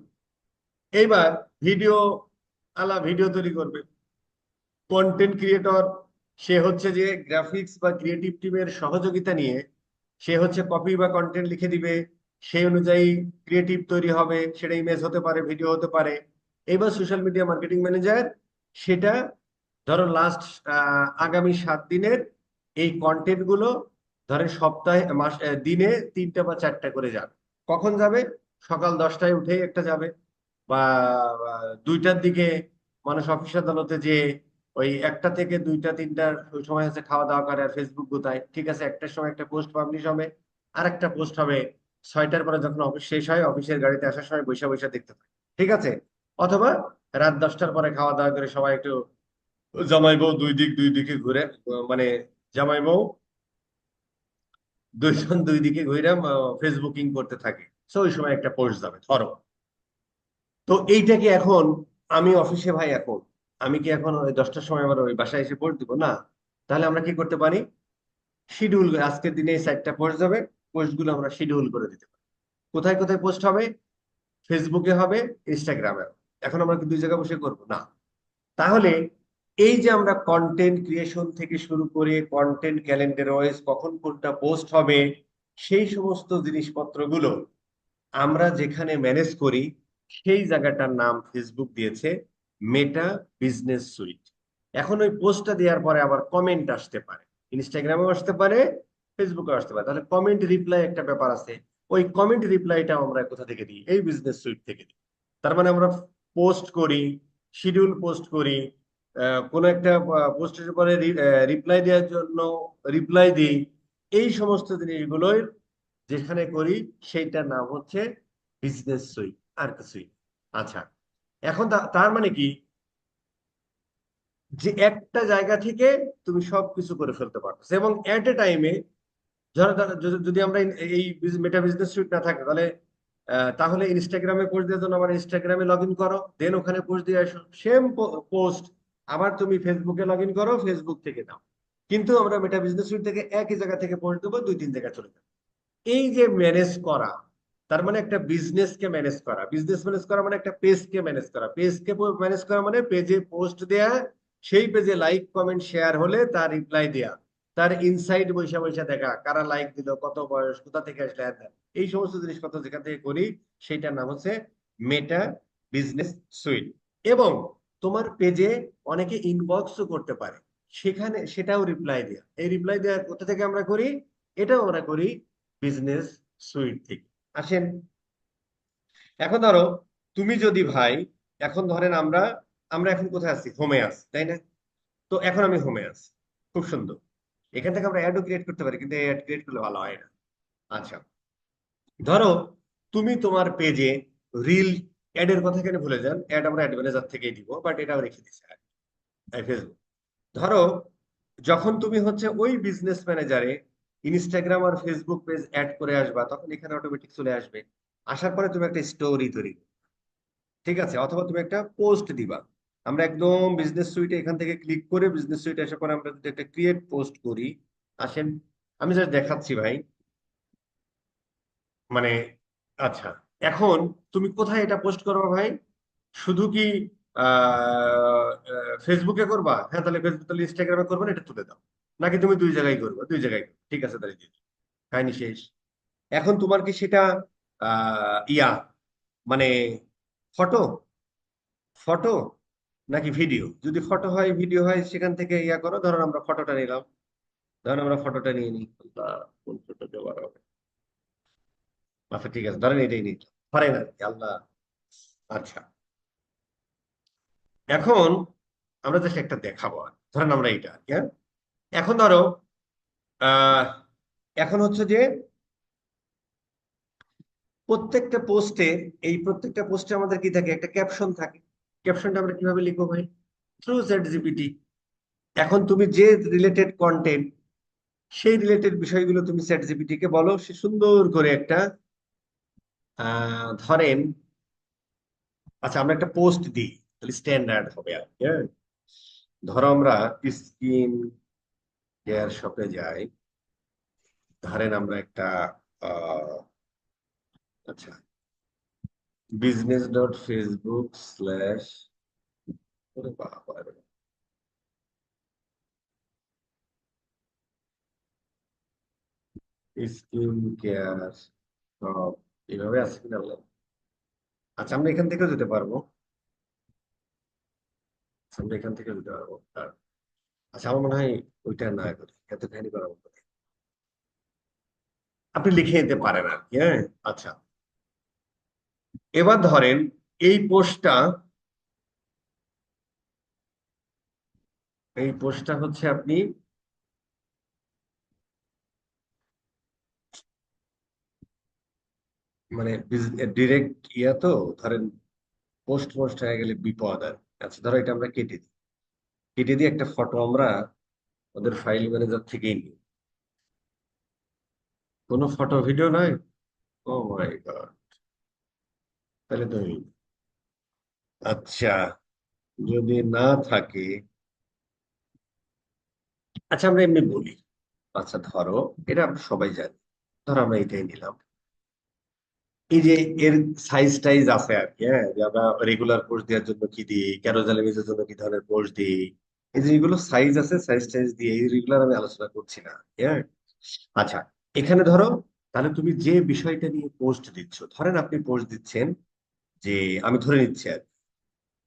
এইবার ভিডিও আলা ভিডিও তৈরি করবে কন্টেন্ট ক্রিয়েটর, সে হচ্ছে যে গ্রাফিক্স বা ক্রিয়েটিভ টিমের সহযোগিতা নিয়ে সে হচ্ছে কপি বা কন্টেন্ট লিখে দিবে, সেই অনুযায়ী ক্রিয়েটিভ তৈরি হবে, সেটা ইমেজ হতে পারে, ভিডিও হতে পারে। এবার সোশ্যাল মিডিয়া মার্কেটিং ম্যানেজার সেটা, ধরো লাস্ট আগামী 7 দিনের এই কন্টেন্ট গুলো, ধরেন সপ্তাহে দিনে 3টা বা 4টা করে যাবে। কখন যাবে, সকাল 10টায় উঠে একটা যাবে, বা 2টার দিকে মানুষ অফিস আদালতে যে ওই 1টা থেকে 2টা 3টার ওই সময় হচ্ছে খাওয়া দাওয়া করে আর ফেসবুক গোতায়, ঠিক আছে, 1টার সময় একটা পোস্ট পাবলিশ হবে, আরেকটা পোস্ট হবে 6টার পরে যখন অফিস শেষ হয়, অফিসের গাড়িতে আসার সময় বৈশা বৈশা দেখতে পাই, ঠিক আছে? অথবা রাত 10টার পরে খাওয়া দাওয়া করে সবাই একটু জামাই বউ দুই দিকে ঘুরে, মানে জামাই বউ দুইজন দুই দিকে ঘুরে ফেসবুকিং করতে থাকে। তো ওই সময় একটা পোস্ট যাবে ধরো। তো এইটা কি এখন আমি অফিসে ভাই, এখন আমি কি এখন ওই 10টার সময় আবার ওই বাসায় এসে পোস্ট দিব না? তাহলে আমরা কি করতে পারি, শিডিউল, আজকের দিনে এই 4টা পোস্ট যাবে, পোস্ট গুলো আমরা শিডিউল করে দিতে পারি। কোথায় কোথায় পোস্ট হবে? ফেসবুকে হবে, ইনস্টাগ্রামে হবে। এখন আমরা কি দুই জায়গায় বসে করবো না? তাহলে এই যে আমরা কন্টেন্ট ক্রিয়েশন থেকে শুরু করে কন্টেন্ট ক্যালেন্ডার ওয়াইজ কখন কোনটা পোস্ট হবে, সেই সমস্ত জিনিসপত্রগুলো আমরা যেখানে ম্যানেজ করি, সেই জায়গাটার নাম ফেসবুক দিয়েছে মেটা বিজনেস সুইট। এখন ওই পোস্টটা দেওয়ার পরে আবার কমেন্ট আসতে পারে, ইনস্টাগ্রামেও আসতে পারে, ফেসবুকেও আসতে পারে। তাহলে কমেন্ট রিপ্লাই একটা ব্যাপার আছে, ওই কমেন্ট রিপ্লাইটা আমরা কোথা থেকে দিই? এই বিজনেস সুইট থেকে দিই। তার মানে আমরা পোস্ট করি, শিডিউল পোস্ট করি, কোনো একটা পোস্টের পরে রিপ্লাই দেওয়ার জন্য রিপ্লাই দিই, এই সমস্ত জিনিসগুলোই যেখানে করি সেইটার নাম হচ্ছে বিজনেস সুইট, আর কিছুই না। আচ্ছা, এখন তার মানে কি, যে একটা জায়গা থেকে তুমি সবকিছু করে ফেলতে পারছো এবং এট এ টাইমে। ধরো ধরো যদি আমরা এই মেটা বিজনেস সুইট না থাকে, তাহলে তাহলে ইনস্টাগ্রামে পোস্ট দেওয়ার জন্য আমার ইনস্টাগ্রামে লগ ইন করো, দেন ওখানে পোস্ট দিয়ে আসো, সেম পোস্ট আবার তুমি ফেসবুকে লগ ইন করো, ফেসবুক থেকে দাও। কিন্তু আমরা মেটা বিজনেস সুইট থেকে একই জায়গা থেকে পোস্ট দেবো, 2-3 জায়গায় চলে যাবে। এই যে ম্যানেজ করা, তার মানে একটা বিজনেস কে ম্যানেজ করা, বিজনেস ম্যানেজ করা মানে একটা পেজ কে ম্যানেজ করা, পেজ কে ম্যানেজ করা মানে পেজে পোস্ট দেয়া, সেই পেজে লাইক কমেন্ট শেয়ার হলে তার রিপ্লাই দেয়া, তার ইনসাইড বৈশা বৈশা দেখা, কারা লাইক দিল, কত বয়স, কোথা থেকে আসলে, এই সমস্ত জিনিসপত্র যেখান থেকে করি, সেইটার নাম হচ্ছে মেটা বিজনেস সুইট। এবং তোমার পেজে অনেকে ইনবক্সও করতে পারে, সেখানে সেটাও রিপ্লাই দেয়া, এই রিপ্লাই দেওয়া কোথা থেকে আমরা করি? এটাও আমরা করি বিজনেস সুইট থেকে। আসেন, এখন ধরো তুমি যদি ভাই, এখন ধরেন আমরা আমরা এখন কোথায় আছি? হোমে আছি, তাই না? তো এখন আমি হোমে আছি, খুব সুন্দর। এখান থেকে আমরা অ্যাডও ক্রিয়েট করতে পারি, কিন্তু অ্যাড ক্রিয়েট করলে ভালো হয় না। আচ্ছা, ধরো তুমি তোমার পেজে রিল অ্যাডের কথা এখানে ভুলে যান, অ্যাড আমরা অ্যাড ম্যানেজার থেকেই দিব, বাট এটাও রেখে দিচ্ছি ফেসবুক। ধরো যখন তুমি হচ্ছে ওই বিজনেস ম্যানেজারে ইনস্টাগ্রাম আর ফেসবুক পেজ অ্যাড করে আসবা, তখন এখানে অটোমেটিক চলে আসবে। আসার পরে তুমি একটা স্টোরি তৈরি করবে, ঠিক আছে? অথবা তুমি একটা পোস্ট দিবা। আমরা একদম বিজনেস সুইটে এখান থেকে ক্লিক করে বিজনেস সুইটে আসার পরে আমরা যদি একটা ক্রিয়েট পোস্ট করি, আসেন আমি জাস্ট দেখাচ্ছি ভাই, মানে আচ্ছা, এখন তুমি কোথায় এটা পোস্ট করবা ভাই? শুধু কি ফেসবুকে করবা? হ্যাঁ, তাহলে ফেসবুক, তাহলে ইনস্টাগ্রামে করবে না, এটা তুলে দাও। নাকি তুমি দুই জায়গায় করবে? দুই জায়গায় করবে। ঠিক আছে, তাহলে দিয়ে দিও। কাহিনী শেষ। এখন তোমার কি সেটা ইয়া, মানে ফটো, ফটো নাকি ভিডিও? যদি ফটো হয়, ভিডিও হয়, সেখান থেকে ইয়া করো। ধরুন আমরা ফটোটা নিলাম, ধরুন আমরা ফটোটা নিয়ে নিই। আল্লাহ, কোন ফটো দেওয়ার হবে? আচ্ছা ঠিক আছে, ধরেন এটাই নিই, পারেন আর কি, আল্লাহ। আচ্ছা, এখন আমরা জাস্ট একটা দেখাবো আর কি। ধরেন আমরা এইটা আর কি, হ্যাঁ? এখন ধরো আহ এখন হচ্ছে যে প্রত্যেকটা পোস্টে, এই প্রত্যেকটা পোস্টে আমাদের কি থাকে? একটা ক্যাপশন থাকে। ক্যাপশনটা আমরা কিভাবে লিখবো ভাই? Through chat GPT. এখন তুমি যে রিলেটেড কন্টেন্ট, সেই রিলেটেড বিষয়গুলো তুমি চ্যাট জিপিটি কে বলো, সে সুন্দর করে একটা ধরেন, আচ্ছা আমরা একটা পোস্ট দিই, তাহলে স্ট্যান্ডার্ড হবে আর কি, হ্যাঁ? ধরো আমরা স্কিন কেয়ার শপে যাই, ধরেন আমরা একটা আচ্ছা, business.facebook/ ওরে বাবা রে, স্কিন কেয়ার শপ, এইভাবে আছে কিনা বলো? আচ্ছা, আমরা এখান থেকেও যেতে পারবো। আচ্ছা, আমরা এখান থেকে যেতে পারবো আচ্ছা, আমার মনে হয় ওইটা না করি, এত খানি করার মতো নেই। আপনি লিখে নিতে পারেন আর কি, হ্যাঁ? আচ্ছা, এবার ধরেন এই পোস্টটা, এই পোস্টটা হচ্ছে আপনি মানে ডিরেক্ট ইয়া তো, ধরেন পোস্ট পোস্ট হয়ে গেলে বিপদ আর কি। আচ্ছা ধরো এটা আমরা কেটে দিই, কেটে দিয়ে একটা ফটো আমরা ওদের ফাইল ম্যানেজার থেকেই নিই। কোনো ফটো ভিডিও নয়? ও মাই গড, তাহলে তো এই। আচ্ছা যদি না থাকে, আচ্ছা আমরা এমনি বলি। আচ্ছা ধরো, এটা আমরা সবাই জানি, ধরো আমরা এটাই নিলাম। এই যে এর সাইজ টাইজ আছে আর কি, হ্যাঁ, যে আমরা রেগুলার পোস্ট দেওয়ার জন্য কি দিই, ক্যারোজাল ইমেজের জন্য কি ধরনের পোস্ট দিই, এই যে এগুলো সাইজ আছে, সাইজ টাইজ দিয়ে এই রেগুলার আমি আলোচনা করছি না। হ্যাঁ, আচ্ছা এখানে ধরো, তাহলে তুমি যে বিষয়টা নিয়ে পোস্ট দিচ্ছ, ধরেন আপনি পোস্ট দিচ্ছেন যে, আমি ধরে নিচ্ছি আর কি,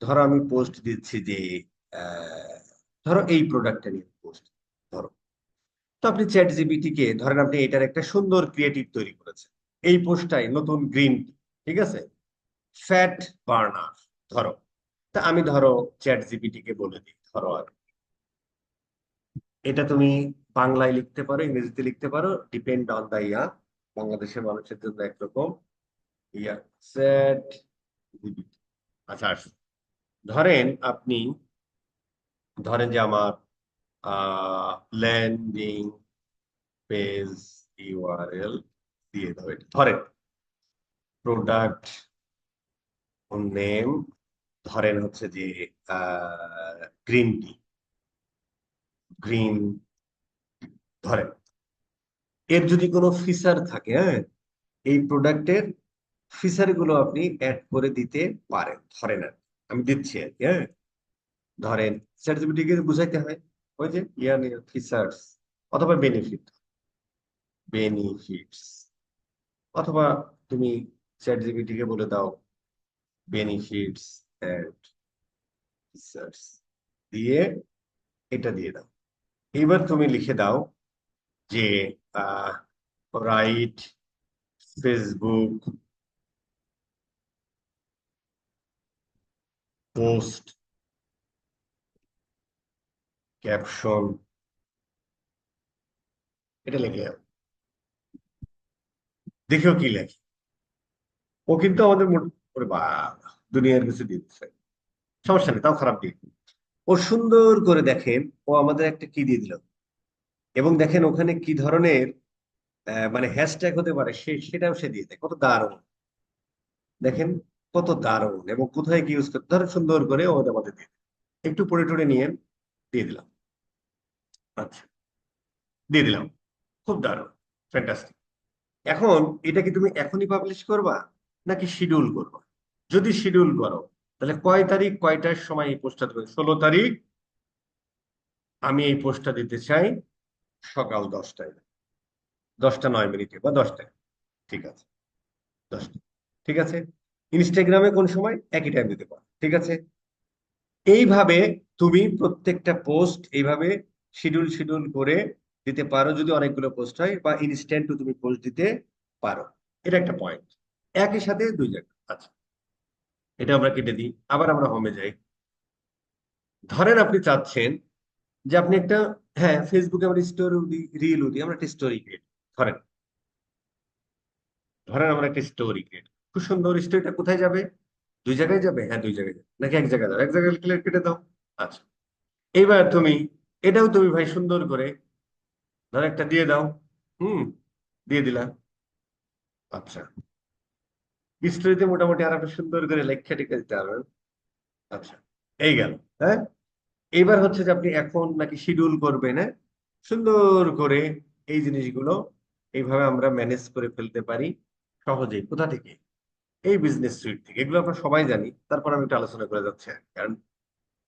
ধরো আমি পোস্ট দিচ্ছি যে আহ, ধরো এই প্রোডাক্টটা নিয়ে পোস্ট, ধরো। তো আপনি চ্যাট জিপিটি কে ধরেন, আপনি এটার একটা সুন্দর ক্রিয়েটিভ তৈরি করেছেন, এই পোস্টটাই নতুন গ্রিন টি, ঠিক আছে, ফ্যাট বার্নার, ধরো। তা আমি ধরো চ্যাট জিপিটি কে বলে দিই, ধরো আর এটা তুমি বাংলায় লিখতে পারো, ইংরেজিতে লিখতে পারো, ডিপেন্ড অন দা ইয়া, বাংলাদেশের মানুষের জন্য একরকম ইয়া, চ্যাট জিপিটি। আচ্ছা আসুন, ধরেন আপনি, ধরেন যে আমার ল্যান্ডিং পেজ ইউআরএল দিয়ে দাও, এটা ধরেন প্রোডাক্ট নেম, ধরেন হচ্ছে যে গ্রিন টি, গ্রিন, ধরেন এর যদি কোনো ফিচার থাকে, হ্যাঁ, এই প্রোডাক্টের ফিচার গুলো আপনি অ্যাড করে দিতে পারেন, ধরেন আর কি। আমি দিচ্ছি আর কি, হ্যাঁ, ধরেন চ্যাট জিপিটি কে বুঝাইতে হয় ওই যে ইয়ার ফিচার্স অথবা বেনিফিট, বেনিফিটস, অথবা তুমি চ্যাট জিপিটি কে বলে দাও বেনিফিটস এন্ড ফিচার্স, দিয়ে এটা দিয়ে দাও। এবার তুমি লিখে দাও যে রাইট ফেসবুক পোস্ট ক্যাপশন, এটা লিখে দাও, দেখেও কি লেখে। ও কিন্তু আমাদের ওরে বাবা, দুনিয়ার কিছু দিচ্ছে, সমস্যা নেই, তাও খারাপ দিক। ও সুন্দর করে দেখেন, ও আমাদের একটা কি দিয়ে দিল, এবং দেখেন ওখানে কি ধরনের মানে হ্যাশট্যাগ হতে পারে সেটাও সে দিয়ে দেয়, কত দারুণ দেখেন, কত দারুণ, এবং কোথায় কি ইউজ করতে, ধরেন সুন্দর করে ও আমাদের দিয়ে দেয়। একটু পড়ে টড়ে নিয়ে দিয়ে দিলাম, আচ্ছা দিয়ে দিলাম, খুব দারুণ, ফ্যান্টাস্টিক। এখন এটা কি তুমি এখনই পাবলিশ করবা নাকি শিডিউল করবা? যদি শিডিউল করো, তাহলে কয় তারিখ কয়টার সময় এই পোস্টটা দেবে? 16 তারিখ আমি এই পোস্টটা দিতে চাই সকাল 10টায়, 10টা 9 মিনিটে বা 10টায়, ঠিক আছে, 10টা, ঠিক আছে। ইনস্টাগ্রামে কোন সময়? একই টাইম দিতে পারো, ঠিক আছে। এইভাবে তুমি প্রত্যেকটা পোস্ট এইভাবে শিডিউল শিডিউল করে দিতে পারো, যদি অনেকগুলো পোস্ট হয়, বা ইনস্ট্যান্ট তুমি পোস্ট দিতে পারো। এটা একটা পয়েন্ট, একই সাথে দুই জায়গা। আচ্ছা এটা আমরা কেটে দিই, আবার আমরা হোমে যাই। ধরেন আপনি চাচ্ছেন যে আপনি একটা, হ্যাঁ ফেসবুকে আমরা স্টোরি দিই, রিল দিই, আমরা একটা স্টোরি ক্রিয়েট, ধরেন ধরেন আমরা একটা স্টোরি ক্রিয়েট, খুব সুন্দর। স্টোরিটা কোথায় যাবে? দুই জায়গায় যাবে, হ্যাঁ দুই জায়গায় যাবে, নাকি এক জায়গায় যাবে? এক জায়গায় ক্লিয়ার কেটে দাও। আচ্ছা এইবার তুমি এটাও তুমি ভাই সুন্দর করে ধর একটা দিয়ে দাও, হুম, দিয়ে দিলা। আচ্ছা স্টোরিতে মোটামুটি আর একটা সুন্দর করে লেখা টেখা দিতে পারবেন। আচ্ছা এই গেল, হ্যাঁ। এইবার হচ্ছে যে আপনি এখন নাকি শিডিউল করবেন, হ্যাঁ, সুন্দর করে এই জিনিসগুলো এইভাবে আমরা ম্যানেজ করে ফেলতে পারি সহজেই। কোথা থেকে? এই বিজনেস সুইট থেকে। এগুলো আমরা সবাই জানি, তারপর আমি একটু আলোচনা করে যাচ্ছি আর কি। কারণ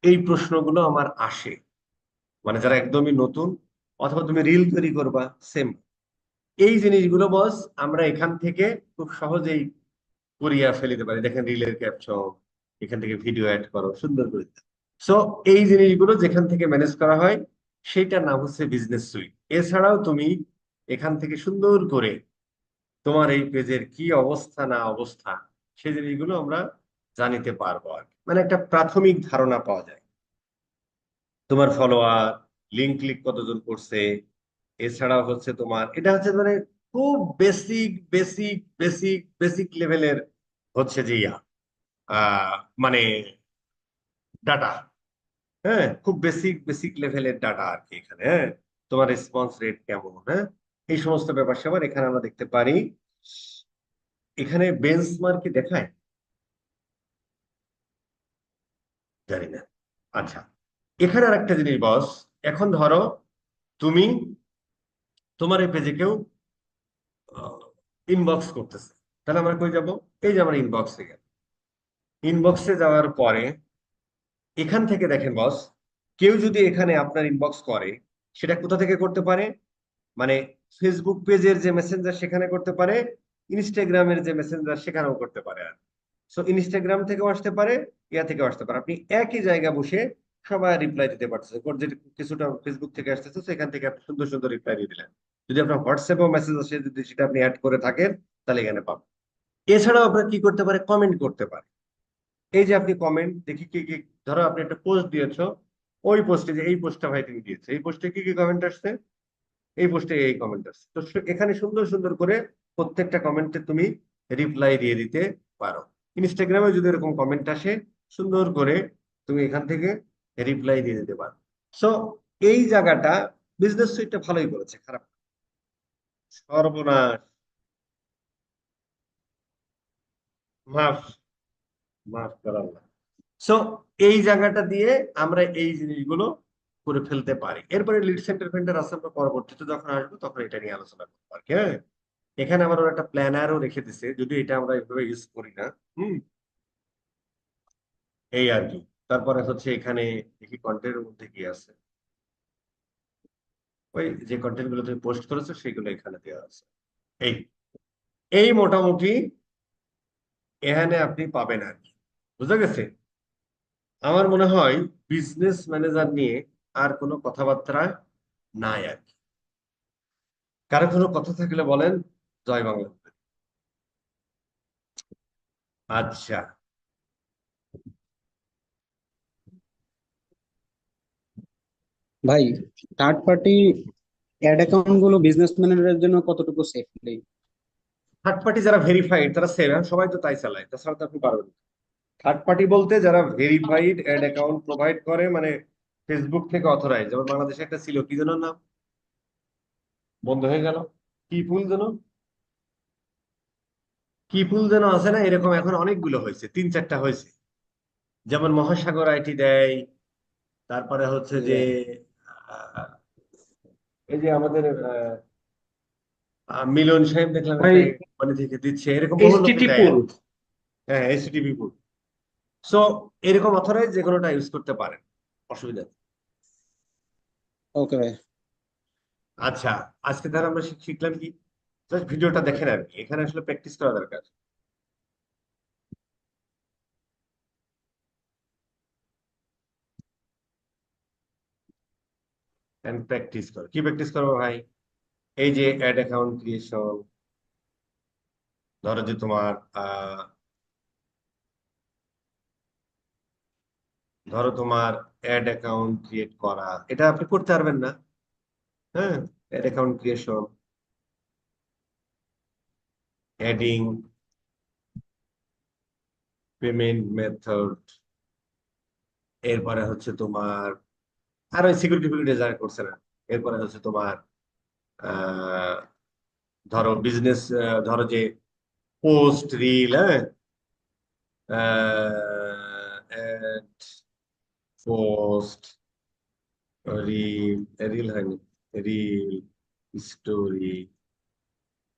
এই প্রশ্নগুলো আমার আসে, মানে যারা একদমই নতুন, অথবা তুমি রিল তৈরি করবা, সেম এই জিনিসগুলো বস আমরা এখান থেকে খুব সহজেই করিয়া ফেলিতে পারি। দেখেন রিলের ক্যাপশন, এখান থেকে ভিডিও অ্যাড করো সুন্দর করে। সো এই জিনিসগুলো যেখান থেকে ম্যানেজ করা হয় সেইটার নাম হচ্ছে বিজনেস সুইট। এছাড়াও তুমি এখান থেকে সুন্দর করে তোমার এই পেজের কি অবস্থা না অবস্থা, সেই জিনিসগুলো আমরা জানিতে পারবো আর কি। মানে একটা প্রাথমিক ধারণা পাওয়া যায়, তোমার ফলোয়ার, লিঙ্ক ক্লিক কতজন করছে, এছাড়াও হচ্ছে তোমার এটা হচ্ছে মানে খুব বেসিক বেসিক বেসিক বেসিক লেভেলের হচ্ছে যে আহ, মানে ডাটা। হ্যাঁ, খুব বেসিক বেসিক লেভেলের ডাটা আর কি এখানে। হ্যাঁ, তোমার রেসপন্স রেট কেমন, হ্যাঁ, এই সমস্ত ব্যাপার স্যাপার এখানে আমরা দেখতে পারি। এখানে বেঞ্চমার্ক কি দেখায় জানি না। আচ্ছা, এখানে আরেকটা জিনিস বস, এখন ধরো তুমি তোমার এই পেজে কেউ ইনবক্স করতেছে, তাহলে আমরা কই যাব? এই যে আমরা ইনবক্সে গেল। ইনবক্সে যাওয়ার পরে এখান থেকে দেখেন বস, কেউ যদি এখানে আপনার ইনবক্স করে, সেটা কোথা থেকে করতে পারে? মানে ফেসবুক পেজের যে মেসেঞ্জার সেখানে করতে পারে, ইনস্টাগ্রামের যে মেসেঞ্জার সেখানেও করতে পারে। আর সো ইনস্টাগ্রাম থেকেও আসতে পারে, ইয়া থেকেও আসতে পারে। আপনি একই জায়গা বসে সবাই রিপ্লাই দিতে পারতেছে। যে কিছুটা ফেসবুক থেকে আসতেছে, সেখান থেকে আপনি সুন্দর সুন্দর রিপ্লাই দিয়ে দিলেন। যদি আপনার হোয়াটসঅ্যাপেও মেসেজ আসে, যদি সেটা আপনি অ্যাড করে থাকেন, তাহলে এখানে পাবেন। এছাড়াও আপনার কি করতে পারে? কমেন্ট করতে পারে। এই যে আপনি কমেন্ট দেখি কি কি, ধরো আপনি একটা পোস্ট দিয়েছো, ওই পোস্টে, যে এই পোস্টটা ভাই তুমি দিয়েছো, এই পোস্টে কি কি কমেন্ট আসছে, এই পোস্টে এই কমেন্ট আসছে, তো এখানে সুন্দর সুন্দর করে প্রত্যেকটা কমেন্টে তুমি রিপ্লাই দিয়ে দিতে পারো। ইনস্টাগ্রামে যদি এরকম কমেন্ট আসে, সুন্দর করে তুমি এখান থেকে রিপ্লাই দিয়ে দিতে পারো। সো এই জায়গাটা বিজনেস সুইটটা ভালোই করেছে, খারাপ না। সর্বনাশ, মাফ, মাফ করার না। সো এই জায়গাটা দিয়ে আমরা এই জিনিসগুলো করে ফেলতে পারি। এরপরে লিড সেন্টার ফেন্টার আছে, আমরা পরবর্তীতে যখন আসবো তখন এটা নিয়ে আলোচনা করবো আর কি। হ্যাঁ, এখানে আমার ওরা একটা প্ল্যানারও রেখে দিছে, যদি এটা আমরা এইভাবে ইউজ করি না। হুম, এই আর কি। তারপরে হচ্ছে এখানে দেখি কন্টেন্টের মধ্যে কি আছে, ওই যে কন্টেন্ট গুলো তুমি পোস্ট করেছো সেগুলো এখানে দেওয়া আছে। এই এই মোটামুটি এখানে আপনি পাবেন আর কি। বুঝা গেছে? আমার মনে হয় বিজনেস ম্যানেজার নিয়ে আর কোনো কথাবার্তা নাই আর কি। কারো কোনো কথা থাকলে বলেন। জয় বাংলা। আচ্ছা, ভাই, থার্ড পার্টি অ্যাড অ্যাকাউন্ট গুলো বিজনেস ম্যানেজারের জন্য কতটুকু সেফলি? থার্ড পার্টি যারা ভেরিফাইড তারা সেভ, সবাই তো তাই চালায়, তাছাড়া তো আপনি পারবেন না। থার্ড পার্টি বলতে যারা ভেরিফাইড অ্যাড অ্যাকাউন্ট প্রোভাইড করে, মানে ফেসবুক থেকে অথরাইজ। যেমন বাংলাদেশে একটা ছিল, কি যেন নাম, বন্ধ হয়ে গেল, কি ফুল যেন, কি ফুল যেন আছে না, এরকম এখন অনেকগুলো হয়েছে, 3-4টা হয়েছে। যেমন মহাসাগর আইটি দেয়, তারপরে হচ্ছে যে আহ, এই যে আমাদের মিলন সাহেব দেখলাম ভাই, একটা মানে থেকে দিচ্ছে, এরকম বহু লোকে এসটিটি দেয় পুল। আর কি। হ্যাঁ, এসটিপি ফুল। সো এরকম অথরাইজ যে কোনোটা ইউজ করতে পারেন, অসুবিধা নেই। ওকে ভাই। আচ্ছা, আজকে ধর আমরা শিখলাম কি, জাস্ট ভিডিওটা দেখেন আর কি, এখানে আসলে প্র্যাকটিস করা দরকার। এন্ড প্র্যাকটিস করো। কি প্র্যাকটিস করবো ভাই? এই যে অ্যাড অ্যাকাউন্ট ক্রিয়েশন, ধরো যে তোমার ধরো তোমার অ্যাড অ্যাকাউন্ট ক্রিয়েট করা, এটা আপনি করতে পারবেন না। হ্যাঁ, ad account creation, adding, payment method, এরপরে হচ্ছে তোমার আর ওই সিকিউরিটি ফিকিউরিটি যারা করছে না। এরপরে হচ্ছে তোমার আহ ধরো বিজনেস, ধরো যে পোস্ট, রিল, হ্যাঁ, পোস্ট, রিল, রিল হয়নি, রিল, স্টোরি,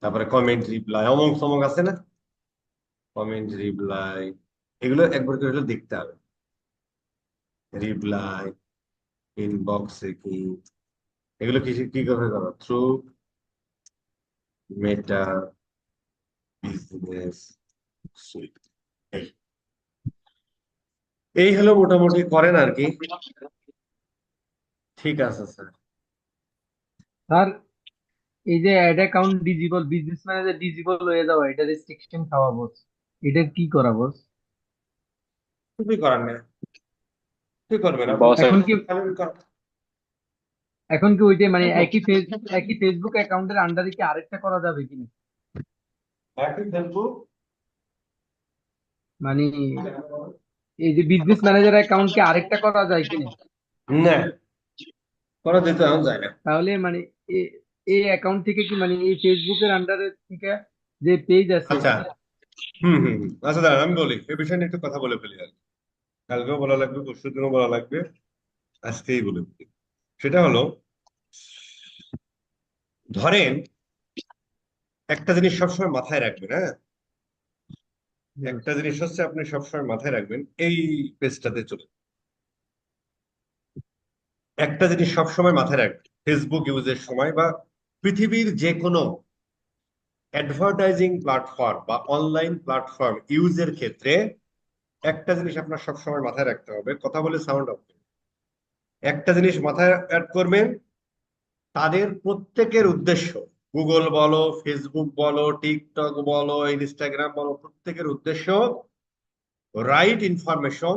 তারপরে কমেন্ট রিপ্লাই, অমুক সমক আছে না, কমেন্ট রিপ্লাই, এগুলো একবার করে হলে দেখতে হবে। রিপ্লাই, ইনবক্সে কি, এগুলো কি কি করে করো? থ্রু মেটা বিজনেস সুইট। এই এই হলো মোটামুটি করেন আর কি। ঠিক আছে স্যার। আর এই যে add account disabled, business manager disabled হয়ে যাওয়া, এটা রেস্ট্রিকশন খাওয়া বস, এটা কি করা বস? কিছুই করার নেই, কি করবেন আপনি? বস এখন কি খালি এখন কি ওইটা মানে একই ফেসবুক অ্যাকাউন্টের আন্ডারে কি আরেকটা করা যাবে কিনা? একই ফেসবুক মানে এই যে বিজনেস ম্যানেজার অ্যাকাউন্ট কি আরেকটা করা যায় কিনা? না, করা যেতে এখন যায় না। তাহলে মানে এ- এই অ্যাকাউন্ট থেকে কি মানে এই ফেসবুকের আন্ডারে থেকে যে পেজ আছে আচ্ছা, আচ্ছা দাঁড়ান আমি বলি এই বিষয় নিয়ে একটু কথা বলে ফেলি আর কি। কালকেও বলা লাগবে, পরশু দিনও বলা লাগবে, আজকেই বলে ফেলি। সেটা হলো, ধরেন একটা জিনিস সবসময় মাথায় রাখবেন, হ্যাঁ, একটা জিনিস হচ্ছে আপনি সবসময় মাথায় রাখবেন, এই পেজটাতে চলে একটা জিনিস সবসময় মাথায় রাখবেন, ফেসবুক ইউজের সময় বা পৃথিবীর যে কোনো অ্যাডভার্টাইজিং প্ল্যাটফর্ম বা অনলাইন প্ল্যাটফর্ম ইউজের ক্ষেত্রে একটা জিনিস আপনার সবসময় মাথায় রাখতে হবে, কথা বলে সাউন্ড অফ। একটা জিনিস মাথায় অ্যাড করবেন, তাদের প্রত্যেকের উদ্দেশ্য, গুগল বলো, ফেসবুক বলো, টিকটক বলো, ইনস্টাগ্রাম বলো, প্রত্যেকের উদ্দেশ্য রাইট ইনফরমেশন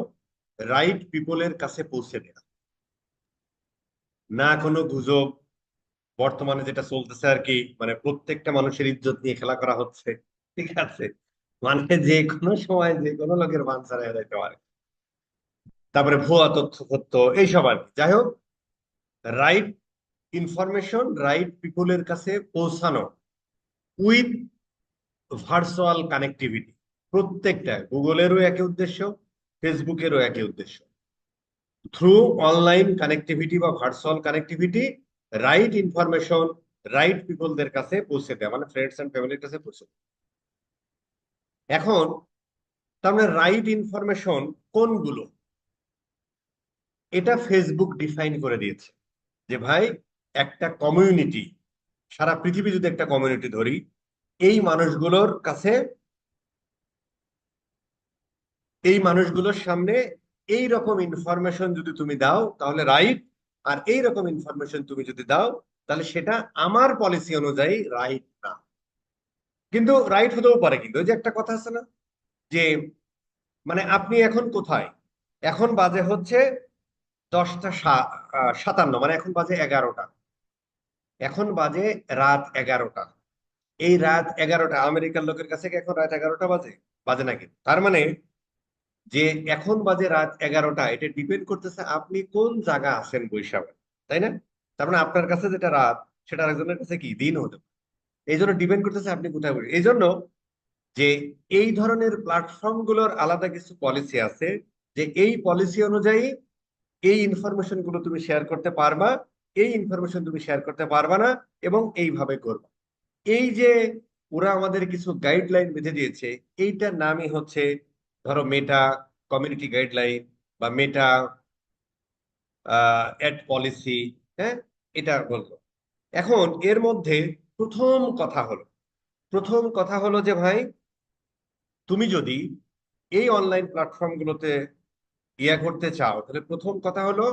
রাইট পিপলের কাছে পৌঁছে দেওয়া, না কোনো গুজব। বর্তমানে যেটা চলতেছে আর কি, মানে প্রত্যেকটা মানুষের ইজ্জত নিয়ে খেলা করা হচ্ছে, ঠিক আছে, মানে যে কোনো সময় যে কোনো লোকের বানচাল হয়ে যেতে পারে, তারপরে ভুয়া তথ্য তথ্য এইসব আর কি। যাই হোক, রাইট ইনফরমেশন রাইট পিপলের কাছে পৌঁছানো উইথ ভার্চুয়াল কানেক্টিভিটি, প্রত্যেকটা গুগলেরও একই উদ্দেশ্য, ফেসবুকেরও একই উদ্দেশ্য, থ্রু অনলাইন কানেক্টিভিটি বা virtual connectivity right information right পিপলদের কাছে পৌঁছে দেওয়া, মানে ফ্রেন্ডস এন্ড ফ্যামিলির কাছে পৌঁছে দেওয়া। এখন তার মানে রাইট ইনফরমেশন কোনগুলো, এটা ফেসবুক ডিফাইন করে দিয়েছে যে ভাই, একটা কমিউনিটি, সারা পৃথিবী যদি একটা কমিউনিটি ধরি, এই মানুষগুলোর কাছে, এই মানুষগুলোর সামনে এই রকম ইনফরমেশন যদি তুমি দাও তাহলে রাইট, আর এই রকম ইনফরমেশন তুমি যদি দাও তাহলে সেটা আমার পলিসি অনুযায়ী রাইট না। কিন্তু রাইট হতেও পারে, কিন্তু ওই যে একটা কথা আছে না, যে মানে আপনি এখন কোথায়, এখন বাজে হচ্ছে 10টা 57, মানে এখন বাজে 11টা, এখন বাজে রাত 11টা। এই রাত 11টা আমেরিকার লোকের কাছে কি এখন রাত 11টা বাজে? বাজে নাকি? তার মানে যে এখন বাজে রাত 11টা, এটা ডিপেন্ড করতেছে আপনি কোন জায়গা আছেন বৈশাখে, তাই না? তার মানে আপনার কাছে যেটা রাত, সেটা আরেকজনের কাছে কি দিন হতে পারে। এই জন্য ডিপেন্ড করতেছে আপনি কোথায় বসে। এই জন্য যে এই ধরনের প্ল্যাটফর্ম গুলোর আলাদা কিছু পলিসি আছে, যে এই পলিসি অনুযায়ী এই ইনফরমেশন গুলো তুমি শেয়ার করতে পারবা, এই ইনফরমেশন তুমি শেয়ার করতে পারবা না, এবং এইভাবে করবা। এই যে ওরা আমাদের কিছু গাইডলাইন বেঁধে দিয়েছে, এইটার নামই হচ্ছে ধরো মেটা কমিউনিটি গাইডলাইন বা মেটা অ্যাড পলিসি, হ্যাঁ, এটা বললো। এখন এর মধ্যে প্রথম কথা হলো প্রথম কথা হলো যে ভাই, তুমি যদি এই অনলাইন প্ল্যাটফর্ম গুলোতে করতে চাও, তাহলে প্রথম কথা হলো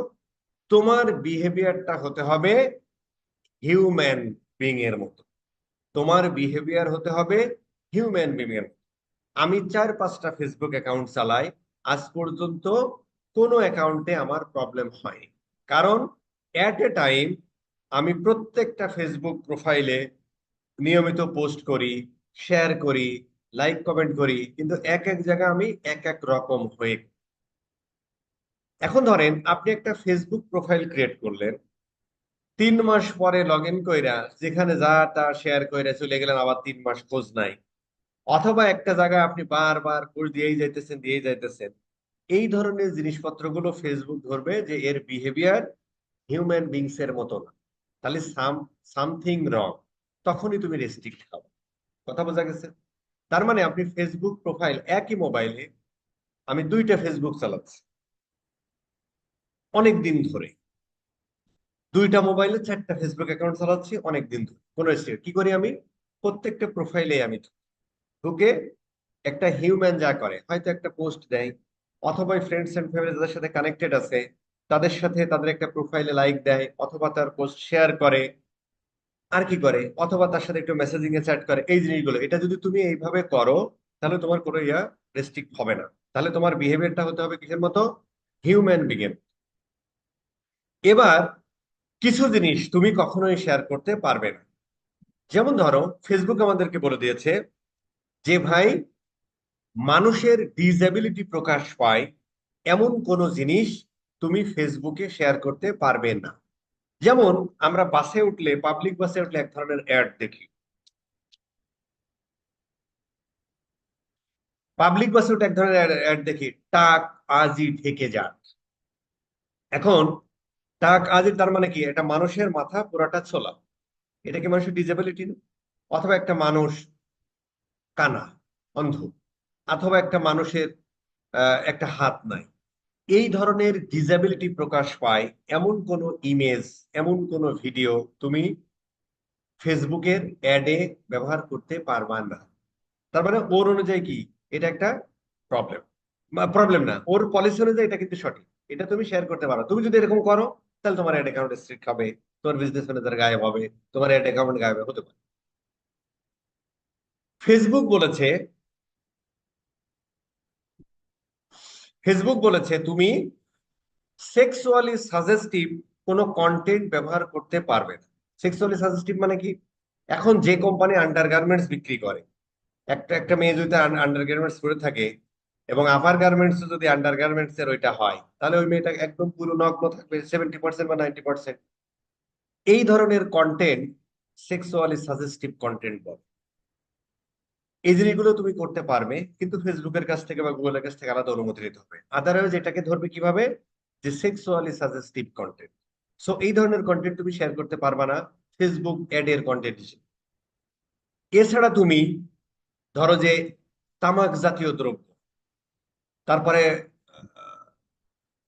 তোমার বিহেভিয়ারটা হতে হবে হিউম্যান বিং এর মতো, তোমার বিহেভিয়ার হতে হবে হিউম্যান বিং এর। আমি 4-5টা ফেসবুক অ্যাকাউন্ট চালাই, আজ পর্যন্ত কোনো অ্যাকাউন্টে আমার প্রবলেম হয়নি, কারণ অ্যাট এ টাইম আমি প্রত্যেকটা ফেসবুক প্রোফাইলে নিয়মিত পোস্ট করি, শেয়ার করি, লাইক কমেন্ট করি, কিন্তু এক এক জায়গায় আমি এক এক রকম হয়ে। এখন ধরেন আপনি একটা ফেসবুক প্রোফাইল ক্রিয়েট করলেন, 3 মাস পরে লগ ইন কইরা যেখানে যা তা শেয়ার কইরা চলে গেলেন, আবার 3 মাস খোঁজ নাই, অথবা একটা জায়গায় আপনি বারবার পোস্ট দিয়েই যাইতেছেন, এই ধরনের জিনিসপত্রগুলো ফেসবুক ধরবে যে এর বিহেভিয়ার হিউম্যান বিংস এর মতো না, তাহলে সামথিং রং, তখনই তুমি রেস্ট্রিক্ট খাও। কথা বোঝা গেছে? তার মানে আপনি ফেসবুক প্রোফাইল একই মোবাইলে, আমি 2টা ফেসবুক চালাচ্ছি অনেক দিন ধরে, 2টা মোবাইলে 4টা ফেসবুক অ্যাকাউন্ট চালাচ্ছি অনেক দিন ধরে, কোনো রেস্ট্রিক্ট কি করি আমি, প্রত্যেকটা প্রোফাইলে আমি ঢুকে একটা হিউম্যান যা করে, হয়তো একটা পোস্ট দেয়, অথবা ফ্রেন্ডস এন্ড ফ্যামিলি যাদের সাথে কানেক্টেড আছে তাদের সাথে তাদের একটা প্রোফাইলে লাইক দেয়, অথবা তার পোস্ট শেয়ার করে, আর কি করে, অথবা তার সাথে একটু মেসেজিং এ চ্যাট করে, এই জিনিসগুলো, এটা যদি তুমি এইভাবে করো তাহলে তোমার কোনো রেস্ট্রিক্ট হবে না, তাহলে তোমার বিহেভিয়ারটা হতে হবে কিসের মতো, হিউম্যান বিং এর। এবার কিছু জিনিস তুমি কখনোই শেয়ার করতে পারবে না। যেমন ধরো, ফেসবুক আমাদেরকে বলে দিয়েছে যে ভাই, মানুষের ডিসএবিলিটি প্রকাশ পায় এমন কোনো জিনিস তুমি ফেসবুকে শেয়ার করতে পারবে না। যেমন আমরা বাসে উঠলে, পাবলিক বাসে উঠলে এক ধরনের অ্যাড দেখি। পাবলিক বাসে উঠে এক ধরনের অ্যাড দেখি, টাক আজই ঢেকে যাক। এখন টাক আজই তার মানে কি? এটা মানুষের মাথা পুরাটা ছোলা। এটা কি মানুষের ডিসএবিলিটি না? অথবা একটা মানুষ কানা, অন্ধ, অথবা একটা মানুষের একটা হাত নাই। এই ধরনের ডিসএবিলিটি প্রকাশ পায় এমন কোন ইমেজ, এমন কোন ভিডিও তুমি ফেসবুকের অ্যাডে ব্যবহার করতে পারবা না। তার মানে ওর অনুযায়ী কি এটা একটা প্রবলেম? প্রবলেম না, ওর পলিসি অনুযায়ী এটা কিন্তু সঠিক। এটা তুমি শেয়ার করতে পারো। তুমি যদি এরকম করো, তাহলে তোমার অ্যাড অ্যাকাউন্ট স্ট্রিক হবে, তোমার বিজনেস ম্যানেজার গায়েব হবে, তোমার অ্যাড অ্যাকাউন্ট গায়েব হতে পারে। ফেসবুক বলেছে ফেসবুক বলেছে তুমি সেক্সুয়ালি সাজেস্টিভ কোনো কন্টেন্ট ব্যবহার করতে পারবে না। সেক্সুয়ালি সাজেস্টিভ মানে কি? এখন যে কোম্পানি আন্ডারগার্মেন্টস বিক্রি করে, একটা একটা মেয়ে যদি আন্ডারগার্মেন্টস পরে থাকে এবং আপার গার্মেন্টস যদি আন্ডারগার্মেন্টস এর ওইটা হয়, তাহলে ওই মেয়েটা একদম পুরো নগ্ন থাকবে 70% বা 90%। এই ধরনের কন্টেন্ট সেক্সুয়ালি সাজেস্টিভ কন্টেন্ট বলে। এই জিনিসগুলো তুমি করতে পারবে, কিন্তু ফেসবুকের কাছ থেকে বা গুগলের কাছ থেকে আলাদা অনুমতি নিতে হবে। আদারওয়াইজ এটাকে ধরবে কিভাবে? যে সেক্সুয়ালি সাজেস্টিভ কন্টেন্ট। সো এই ধরনের কন্টেন্ট তুমি শেয়ার করতে পারবা না ফেসবুক অ্যাড এর কন্টেন্ট হিসেবে। এছাড়া তুমি ধরো যে তামাক জাতীয় দ্রব্য, তারপরে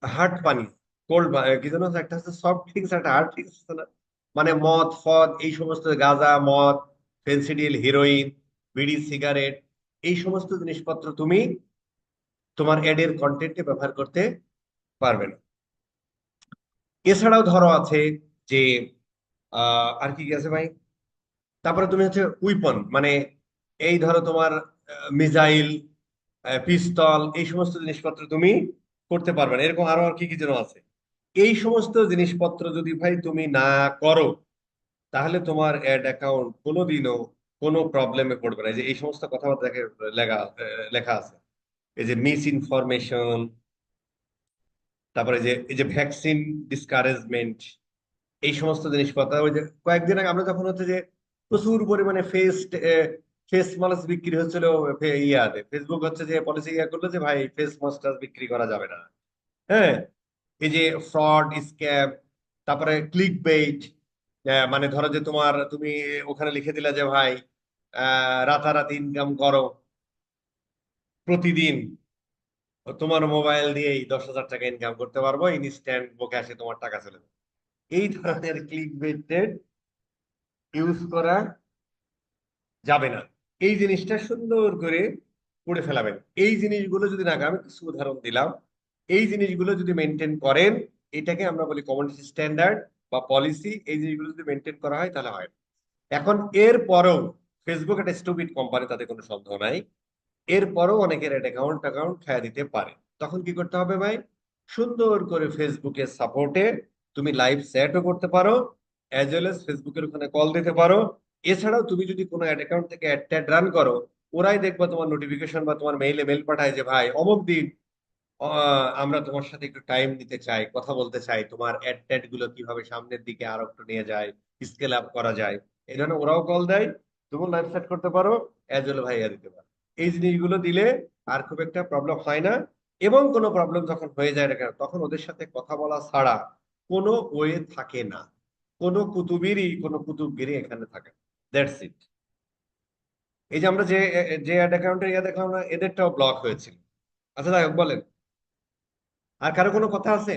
হার্ড পানি, কোল্ড, কি যেন একটা হচ্ছে সফট ড্রিঙ্কস, একটা হার্ড ড্রিঙ্কস আছে না, মানে মদ ফদ, এই সমস্ত গাঁজা, মদ, ফেন্সিডিল, হিরোইন, বিড়ি, সিগারেট, এই সমস্ত জিনিসপত্র তুমি তোমার অ্যাড এর কন্টেন্টে ব্যবহার করতে পারবে না। এছাড়াও ধরো আছে যে আর কি কি আছে ভাই? তারপরে তুমি হচ্ছে উইপন, মানে এই ধরো তোমার মিসাইল, পিস্তল, এই সমস্ত জিনিসপত্র তুমি করতে পারবে না। এরকম আরো আর কি কি যেন আছে। এই সমস্ত জিনিসপত্র যদি ভাই তুমি না করো, তাহলে তোমার অ্যাড অ্যাকাউন্ট কোনোদিনও কোনো প্রবলেমে পড়বে না। এই যে এই সমস্ত কথাবার্তা লেখা লেখা আছে, এই যে মিস ইনফরমেশন, তারপরে যে এই যে ভ্যাকসিন ডিসকারেজমেন্ট, এই সমস্ত জিনিসপত্র। ওই যে কয়েকদিন আগে আমরা যখন হচ্ছে যে প্রচুর পরিমাণে ফেস মাস্ক বিক্রি হচ্ছিল, ইয়াতে ফেসবুক হচ্ছে যে পলিসি করলো যে ভাই ফেস মাস্ক বিক্রি করা যাবে না। হ্যাঁ, এই যে ফ্রড, স্ক্যাম, তারপরে ক্লিক বেইট, মানে ধরো যে তুমি ওখানে লিখে দিলা যে ভাই রাতারাতি ইনকাম করো, প্রতিদিন তোমার মোবাইল দিয়েই 10,000 টাকা ইনকাম করতে পারবো, ইনস্ট্যান্ট ক্যাশে তোমার টাকা চলে যাবে। এই ধরনের ক্লিক বেইটেড ইউজ করা যাবে না। এই জিনিসটা সুন্দর করে পড়ে ফেলাবেন। এই জিনিসগুলো যদি না, আমি কিছু উদাহরণ দিলাম, এই জিনিসগুলো যদি মেনটেন করেন, এটাকে আমরা বলি কমিউনিটি স্ট্যান্ডার্ড বা পলিসি। এই জিনিসগুলো যদি মেনটেন করা হয় তাহলে হয়। এখন এর পরেও ফেসবুক একটা স্টুপিড কোম্পানি, তাতে কোনো সন্দেহ নাই। এরপরও অনেকের অ্যাকাউন্ট খাইয়া দিতে পারে। তখন কি করতে হবে ভাই? সুন্দর করে ফেসবুকের সাপোর্টে তুমি লাইভ চ্যাটও করতে পারো, অ্যাজ ওয়েল এস ফেসবুকের ওখানে কল দিতে পারো। এছাড়াও তুমি যদি কোনো অ্যাড অ্যাকাউন্ট থেকে অ্যাড ট্যাড রান করো, ওরাই দেখবা তোমার নোটিফিকেশন বা তোমার মেল পাঠায় যে ভাই অমুক দিন আমরা তোমার সাথে একটু টাইম নিতে চাই, কথা বলতে চাই, তোমার অ্যাড ট্যাড গুলো কিভাবে সামনের দিকে আরো একটু নিয়ে যায়, স্কেল আপ করা যায়। এই ধরনের ওরাও কল দেয়, তুমি লাইভ চ্যাট করতে পারো, অ্যাজ ওয়েল ভাইয়া দিতে পারো। এই জিনিসগুলো দিলে আর খুব একটা প্রবলেম হয় না। এবং কোনো প্রবলেম যখন হয়ে যায় না কেন, তখন ওদের সাথে কথা বলা ছাড়া কোনো ওয়ে থাকে না। কোনো কুতুবগিরি এখানে থাকে না। That's it. এই যে আমরা যে যে অ্যাড অ্যাকাউন্টে ইয়া দেখলাম না, এদেরটাও ব্লক হয়েছিল। আচ্ছা, যাই হোক, বলেন আর কারো কোনো কথা আছে?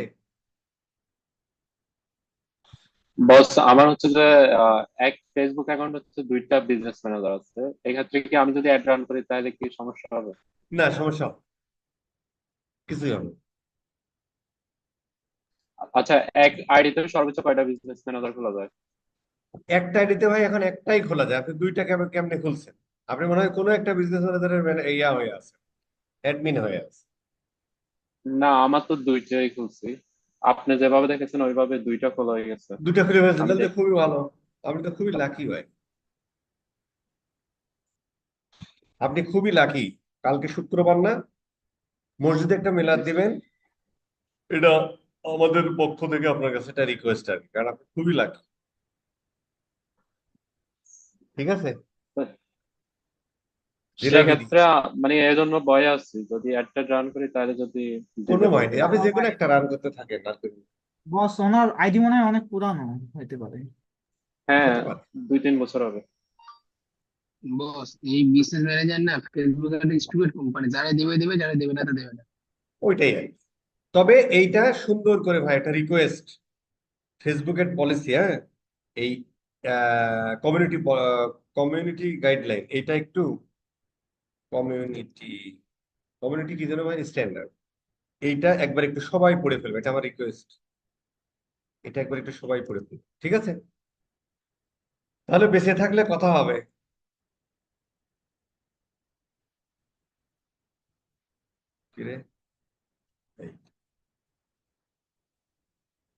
বস, আমার হচ্ছে যে এক ফেসবুক অ্যাকাউন্ট হচ্ছে দুইটা বিজনেস ম্যানেজার আছে, এক্ষেত্রে কি আমি যদি অ্যাড রান করি তাহলে কি সমস্যা হবে? না, সমস্যা হবে না, কিছুই হবে না। আচ্ছা, এক আইডিতে সর্বোচ্চ কয়টা বিজনেস ম্যানেজার খোলা যায়? একটা আইডিতে ভাই এখন একটাই খোলা যায়। আপনি দুইটা কেমনে খুলছেন? আপনি মনে হয় কোনো একটা বিজনেস ম্যানেজারের ইয়া হয়ে আছে, অ্যাডমিন হয়ে আছে। না, আমার তো দুইটাই খুলছি। আপনি যেভাবে দেখেছেন ওইভাবে 2টা খোলা হয়ে গেছে। দুটা খুলে ফেলছেন, আমি তাহলে তো দেখ খুবই ভালো। আপনি তো খুবই লাকি ভাই, আপনি খুবই লাকি। কালকে শুক্রবার না, মসজিদে একটা মিলাদ দিবেন, এটা আমাদের পক্ষ থেকে আপনার কাছে একটা রিকোয়েস্ট আর কি, কারণ আপনি খুবই লাকি। ঠিক আছে, দিলাম সেক্ষেত্রে মানে এই জন্য ভয়ে আছি, যদি একটা রান করি তাহলে যদি কোনো দিতে ভয় পারি। নেই, আপনি যে কোনো একটা রান করতে থাকেন আর কি। বস, ওনার আইডি মনে হয় অনেক পুরানো হতে পারে। হ্যাঁ, হতে পারে। 2-3 বছর হবে। বস, এই বিজনেস ম্যানেজার না ফেসবুক একটা স্টুপিড কোম্পানি, যারা দেবে দেবে, যারা দেবে না তা দেবে না। ওইটাই আর কি। তবে এইটা সুন্দর করে ভাই একটা রিকোয়েস্ট, ফেসবুকের পলিসি, হ্যাঁ, এই কমিউনিটি কমিউনিটি গাইডলাইন, এটা একটু কমিউনিটি কমিউনিটি কি যেন ভাই, স্ট্যান্ডার্ড, এইটা একবার একটু সবাই পড়ে ফেলবে, এটা আমার রিকোয়েস্ট। এটা একবার একটু সবাই পড়ে ফেলবে, ঠিক আছে? তাহলে বেঁচে থাকলে কথা হবে। কি রে? এই